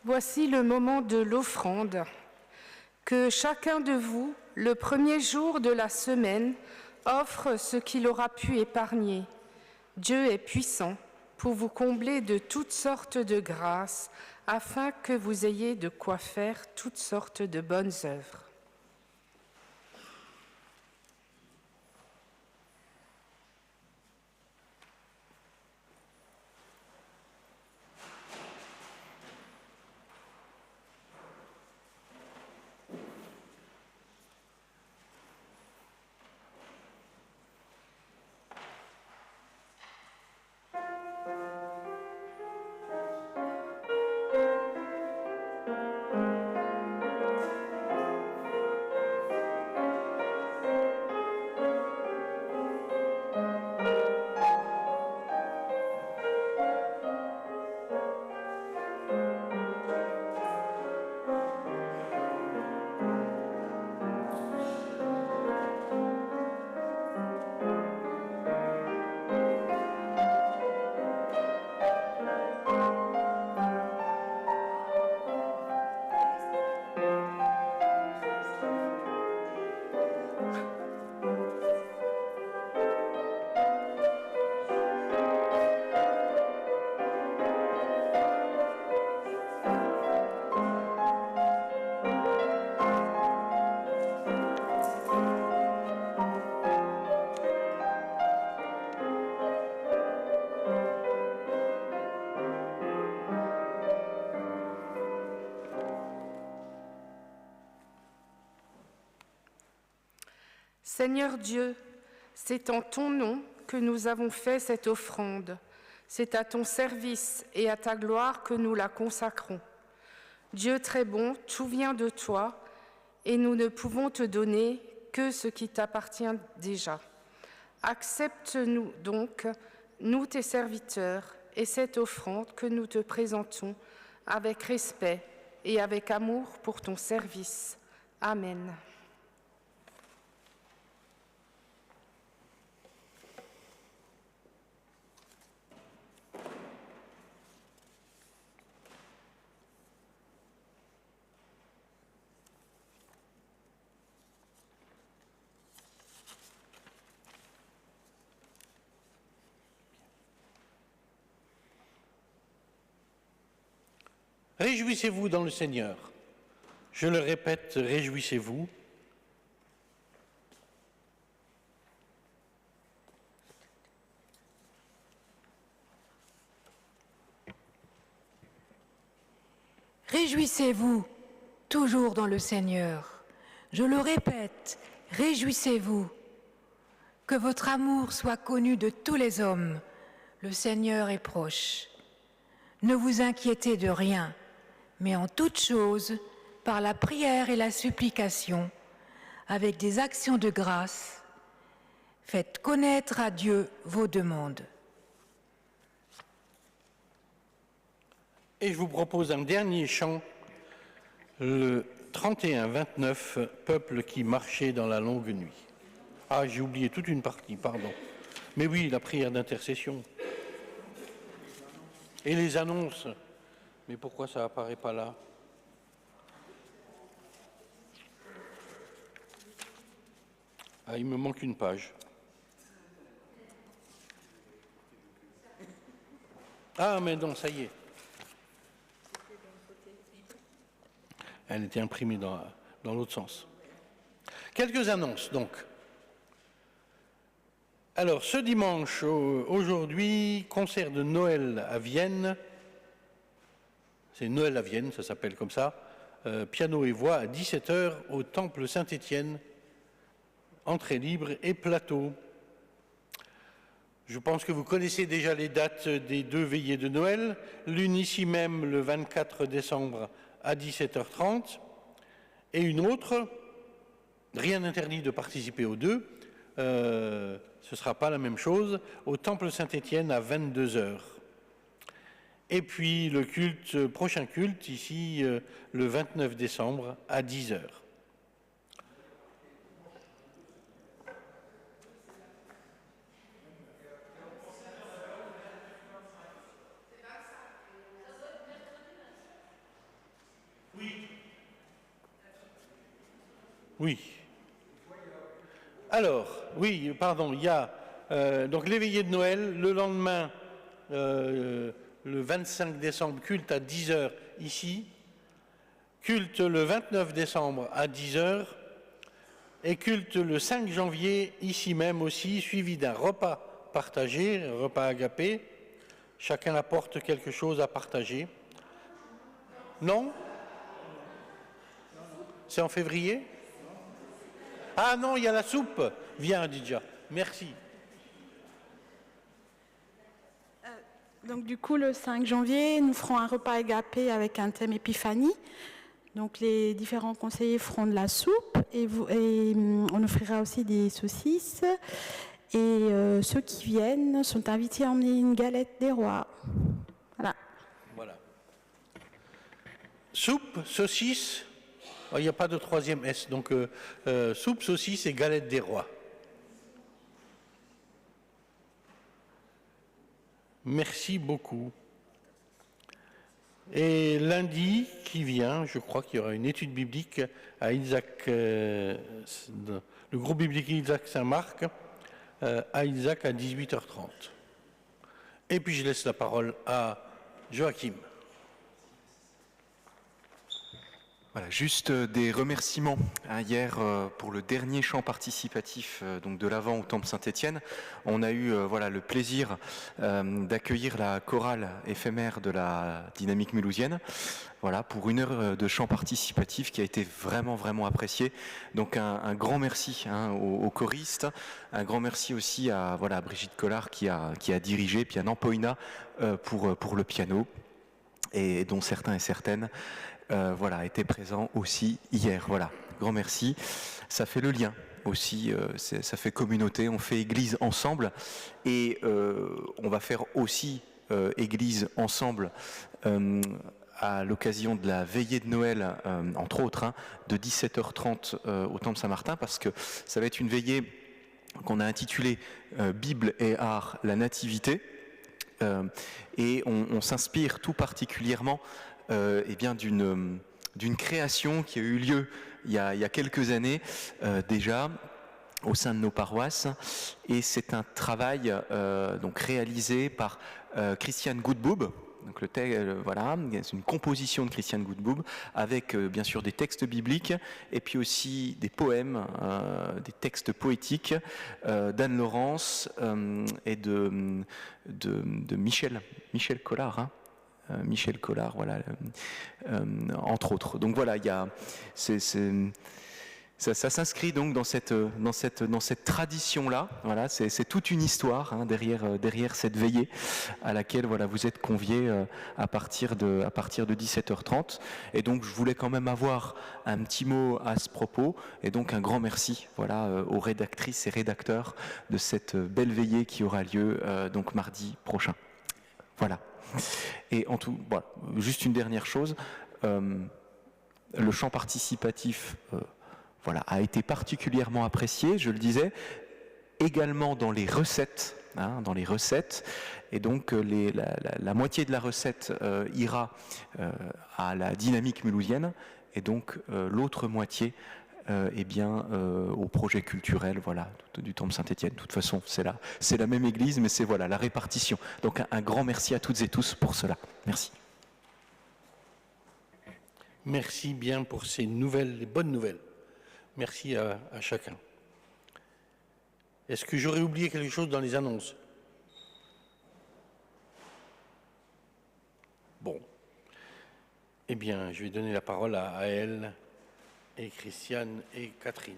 Voici le moment de l'offrande. Que chacun de vous, le premier jour de la semaine, offre ce qu'il aura pu épargner. Dieu est puissant pour vous combler de toutes sortes de grâces, afin que vous ayez de quoi faire toutes sortes de bonnes œuvres. Seigneur Dieu, c'est en ton nom que nous avons fait cette offrande. C'est à ton service et à ta gloire que nous la consacrons. Dieu très bon, tout vient de toi et nous ne pouvons te donner que ce qui t'appartient déjà. Accepte-nous donc, nous tes serviteurs, et cette offrande que nous te présentons avec respect et avec amour pour ton service. Amen. Réjouissez-vous dans le Seigneur. Je le répète, réjouissez-vous. Réjouissez-vous, toujours dans le Seigneur. Je le répète, réjouissez-vous. Que votre amour soit connu de tous les hommes. Le Seigneur est proche. Ne vous inquiétez de rien, mais en toutes choses, par la prière et la supplication, avec des actions de grâce, faites connaître à Dieu vos demandes. Et je vous propose un dernier chant, le 31-29, Peuple qui marchait dans la longue nuit. Ah, j'ai oublié toute une partie, pardon. Mais oui, la prière d'intercession. Et les annonces. Mais pourquoi ça apparaît pas là? Ah, il me manque une page. Ah, mais non, ça y est. Elle était imprimée dans l'autre sens. Quelques annonces, donc. Alors, ce dimanche, aujourd'hui, concert de Noël à Vienne. C'est Noël à Vienne, ça s'appelle comme ça. Piano et voix à 17h au Temple Saint-Étienne. Entrée libre et plateau. Je pense que vous connaissez déjà les dates des 2 veillées de Noël. L'une ici même le 24 décembre à 17h30. Et une autre, rien n'interdit de participer aux deux. Ce ne sera pas la même chose, au Temple Saint-Étienne à 22h. Et puis le prochain culte, ici, le 29 décembre à 10h. Oui. Alors, oui, pardon, il y a donc les veillées de Noël, le lendemain, le 25 décembre, culte à 10h ici, culte le 29 décembre à 10h, et culte le 5 janvier ici même aussi, suivi d'un repas partagé, un repas agapé. Chacun apporte quelque chose à partager. Non? C'est en février? Ah non, il y a la soupe. Viens, Adidja. Merci. Donc du coup, le 5 janvier, nous ferons un repas agapé avec un thème épiphanie. Donc les différents conseillers feront de la soupe et on offrira aussi des saucisses. Et ceux qui viennent sont invités à emmener une galette des rois. Voilà. Voilà. Soupe, saucisse, il n'y a pas de troisième S. Donc soupe, saucisse et galette des rois. Merci beaucoup. Et lundi qui vient, je crois qu'il y aura une étude biblique à Isaac, le groupe biblique Isaac Saint-Marc, à Isaac à 18h30. Et puis je laisse la parole à Joachim. Voilà, juste des remerciements hier pour le dernier chant participatif donc de l'Avent au Temple Saint-Étienne. On a eu voilà, le plaisir d'accueillir la chorale éphémère de la dynamique mulhousienne. Voilà, pour 1 heure de chant participatif qui a été vraiment apprécié. Donc un grand merci aux choristes, un grand merci aussi à voilà, Brigitte Collard qui a dirigé, puis à Nampoina pour le piano, et dont certains et certaines voilà, étaient présents aussi hier. Voilà, grand merci. Ça fait le lien aussi, ça fait communauté, on fait église ensemble, et on va faire aussi église ensemble à l'occasion de la veillée de Noël, entre autres, de 17h30 au Temple Saint-Martin, parce que ça va être une veillée qu'on a intitulée Bible et art, la nativité, et on s'inspire tout particulièrement eh bien d'une création qui a eu lieu il y a quelques années déjà au sein de nos paroisses, et c'est un travail donc réalisé par Christiane Goodboob. Donc voilà, c'est une composition de Christiane Goodboob avec bien sûr des textes bibliques et puis aussi des poèmes, des textes poétiques d'Anne Laurence et de Michel Collard. Michel Collard, voilà, entre autres. Donc voilà, ça s'inscrit donc dans cette tradition-là. Voilà, c'est toute une histoire derrière cette veillée à laquelle voilà vous êtes conviés à partir de 17h30. Et donc je voulais quand même avoir un petit mot à ce propos, et donc un grand merci voilà aux rédactrices et rédacteurs de cette belle veillée qui aura lieu donc mardi prochain. Voilà. Et en tout, voilà, juste une dernière chose, le chant participatif voilà, a été particulièrement apprécié, je le disais, également dans les recettes, et donc la moitié de la recette ira à la dynamique mulhousienne, et donc l'autre moitié eh bien, au projet culturel voilà, du Temple Saint-Étienne. De toute façon, c'est la même église, mais c'est voilà, la répartition. Donc un grand merci à toutes et tous pour cela. Merci. Merci bien pour ces nouvelles, les bonnes nouvelles. Merci à chacun. Est-ce que j'aurais oublié quelque chose dans les annonces? Bon. Eh bien, je vais donner la parole à elle, et Christiane et Catherine.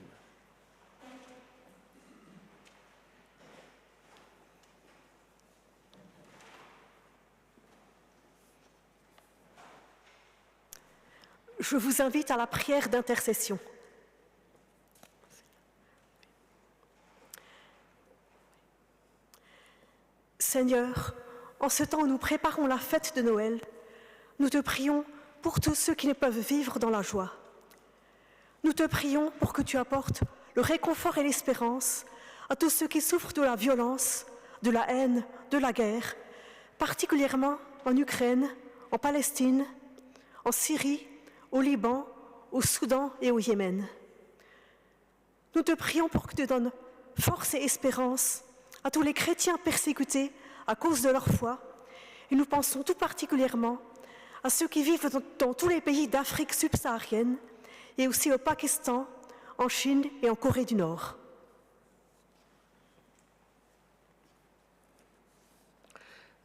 Je vous invite à la prière d'intercession. Seigneur, en ce temps où nous préparons la fête de Noël, nous te prions pour tous ceux qui ne peuvent vivre dans la joie. Nous te prions pour que tu apportes le réconfort et l'espérance à tous ceux qui souffrent de la violence, de la haine, de la guerre, particulièrement en Ukraine, en Palestine, en Syrie, au Liban, au Soudan et au Yémen. Nous te prions pour que tu donnes force et espérance à tous les chrétiens persécutés à cause de leur foi. Et nous pensons tout particulièrement à ceux qui vivent dans tous les pays d'Afrique subsaharienne et aussi au Pakistan, en Chine et en Corée du Nord.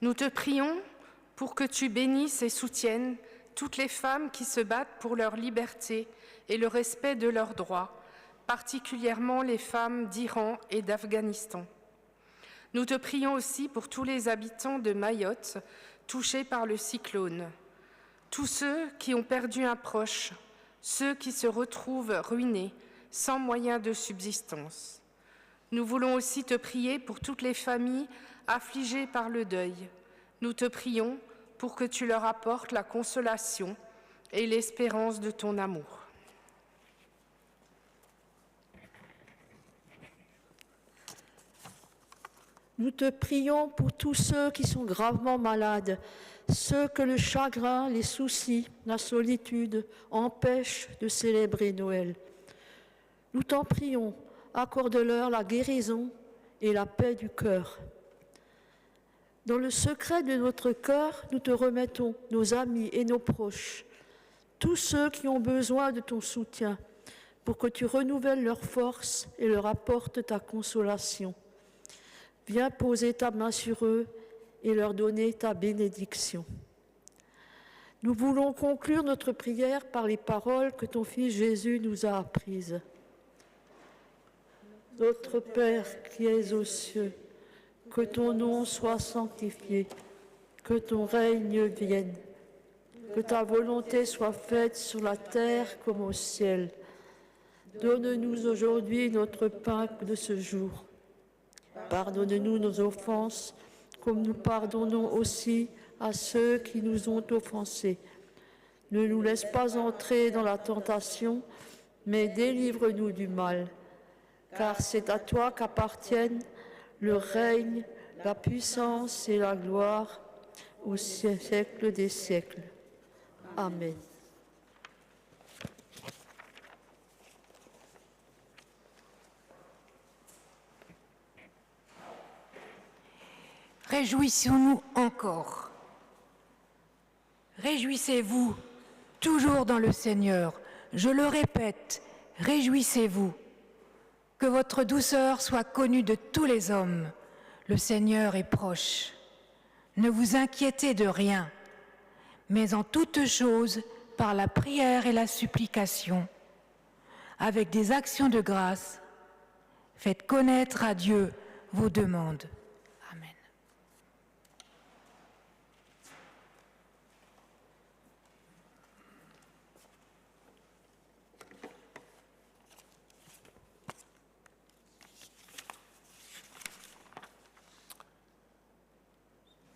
Nous te prions pour que tu bénisses et soutiennes toutes les femmes qui se battent pour leur liberté et le respect de leurs droits, particulièrement les femmes d'Iran et d'Afghanistan. Nous te prions aussi pour tous les habitants de Mayotte touchés par le cyclone, tous ceux qui ont perdu un proche, ceux qui se retrouvent ruinés, sans moyens de subsistance. Nous voulons aussi te prier pour toutes les familles affligées par le deuil. Nous te prions pour que tu leur apportes la consolation et l'espérance de ton amour. Nous te prions pour tous ceux qui sont gravement malades, ceux que le chagrin, les soucis, la solitude empêchent de célébrer Noël. Nous t'en prions, accorde-leur la guérison et la paix du cœur. Dans le secret de notre cœur, nous te remettons nos amis et nos proches, tous ceux qui ont besoin de ton soutien, pour que tu renouvelles leur force et leur apportes ta consolation. Viens poser ta main sur eux et leur donner ta bénédiction. Nous voulons conclure notre prière par les paroles que ton Fils Jésus nous a apprises. Notre Père qui es aux cieux, que ton nom soit sanctifié, que ton règne vienne, que ta volonté soit faite sur la terre comme au ciel. Donne-nous aujourd'hui notre pain de ce jour. Pardonne-nous nos offenses, comme nous pardonnons aussi à ceux qui nous ont offensés. Ne nous laisse pas entrer dans la tentation, mais délivre-nous du mal. Car c'est à toi qu'appartiennent le règne, la puissance et la gloire au siècle des siècles. Amen. Réjouissons-nous encore. Réjouissez-vous toujours dans le Seigneur. Je le répète, réjouissez-vous. Que votre douceur soit connue de tous les hommes. Le Seigneur est proche. Ne vous inquiétez de rien, mais en toutes choses, par la prière et la supplication, avec des actions de grâce, faites connaître à Dieu vos demandes. Amen.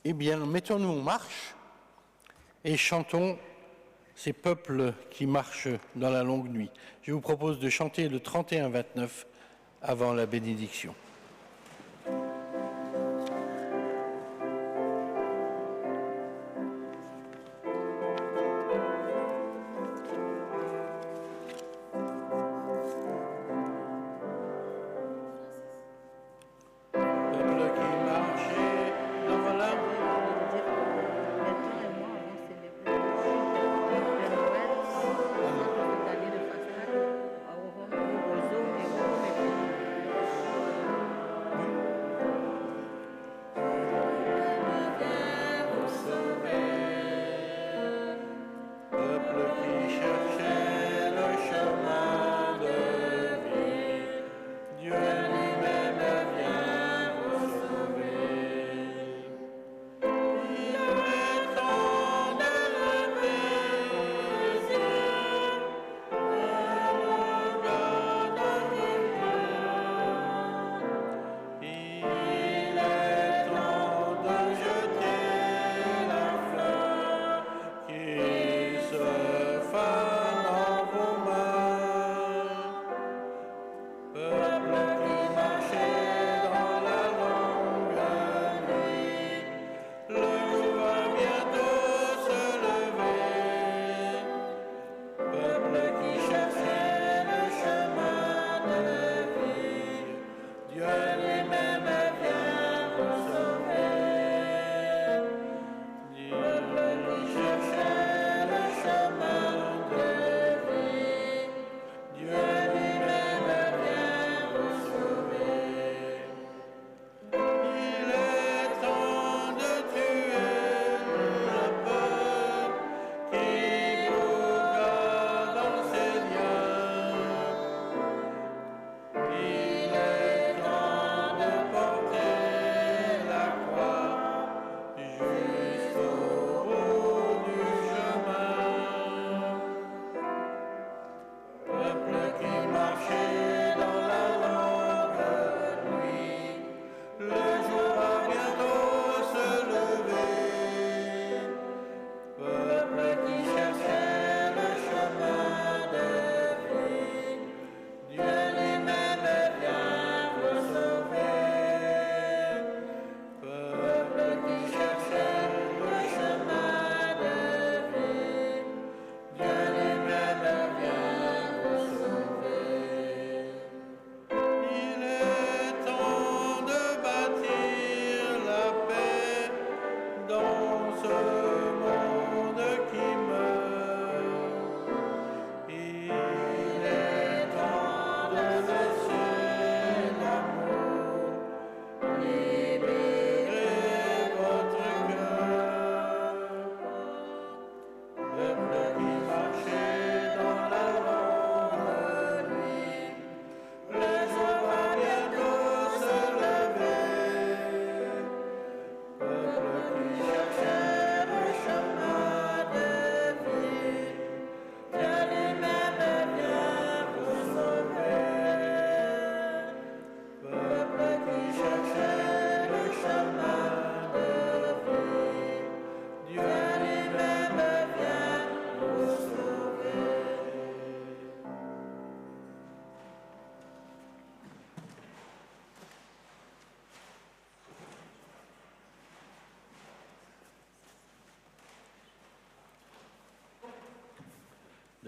Eh bien, mettons-nous en marche et chantons ces peuples qui marchent dans la longue nuit. Je vous propose de chanter le 31-29 avant la bénédiction.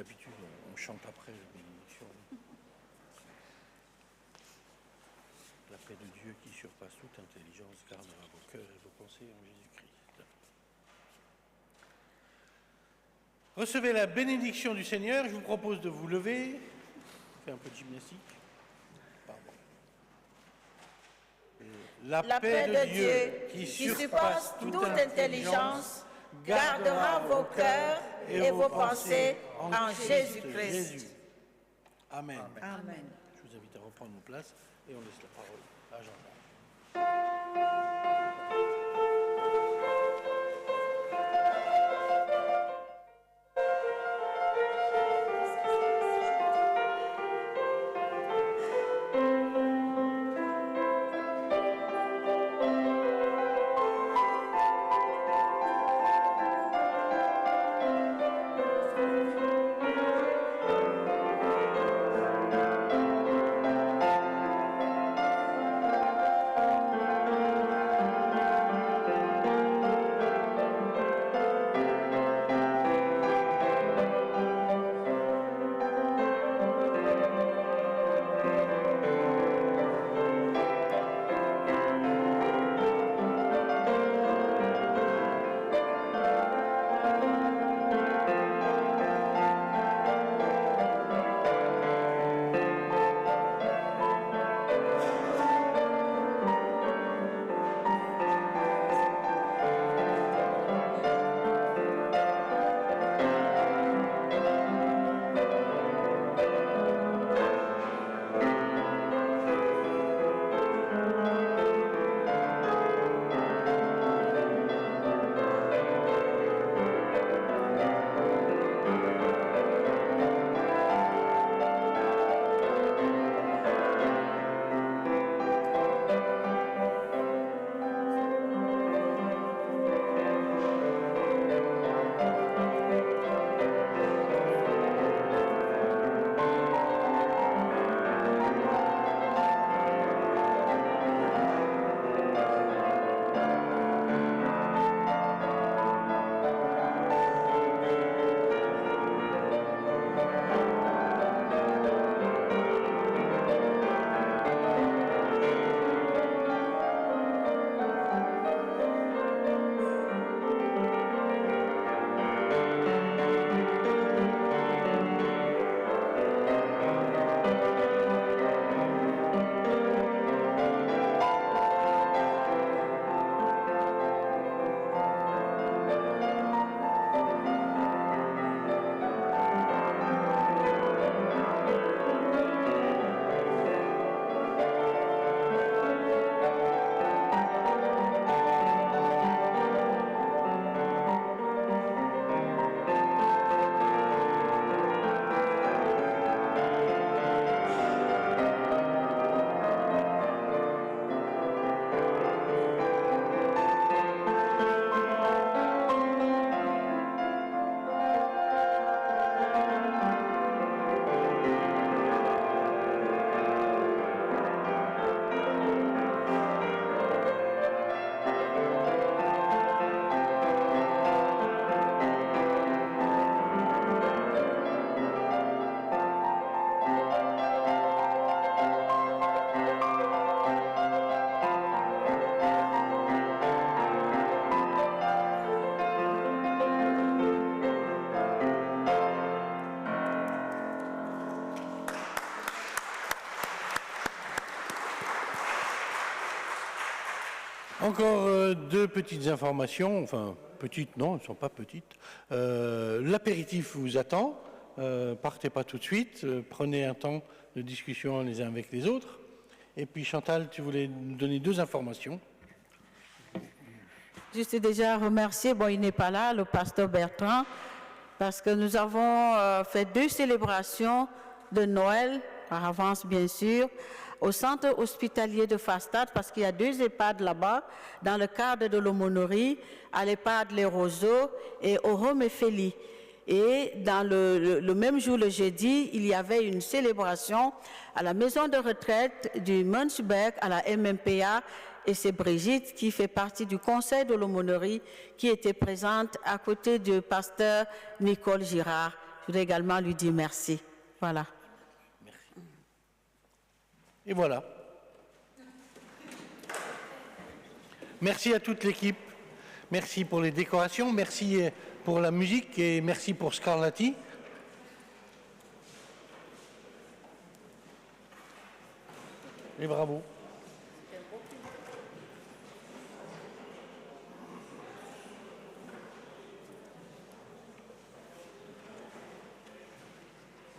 D'habitude, on chante après la bénédiction. La paix de Dieu qui surpasse toute intelligence gardera vos cœurs et vos pensées en Jésus-Christ. Recevez la bénédiction du Seigneur. Je vous propose de vous lever. Faites un peu de gymnastique. Pardon. La paix de Dieu qui surpasse toute intelligence gardera vos cœurs et vos pensées en Jésus-Christ. Amen. Amen. Je vous invite à reprendre vos places et on laisse la parole à Jean-Jacques. Encore deux petites informations, enfin petites, non, elles ne sont pas petites. L'apéritif vous attend, partez pas tout de suite, prenez un temps de discussion les uns avec les autres. Et puis Chantal, tu voulais nous donner deux informations. Juste déjà remercier, bon il n'est pas là, le pasteur Bertrand, parce que nous avons fait deux célébrations de Noël, par avance bien sûr, au centre hospitalier de Fastad, parce qu'il y a deux EHPAD là-bas, dans le cadre de l'aumônerie, à l'EHPAD Les Roseaux et au Home Feli. Et dans le même jour, le jeudi, il y avait une célébration à la maison de retraite du Mönchberg, à la MMPA, et c'est Brigitte qui fait partie du conseil de l'aumônerie qui était présente à côté du pasteur Nicole Girard. Je voudrais également lui dire merci. Voilà. Merci. Et voilà. Merci à toute l'équipe. Merci pour les décorations. Merci pour la musique et merci pour Scarlatti. Et bravo.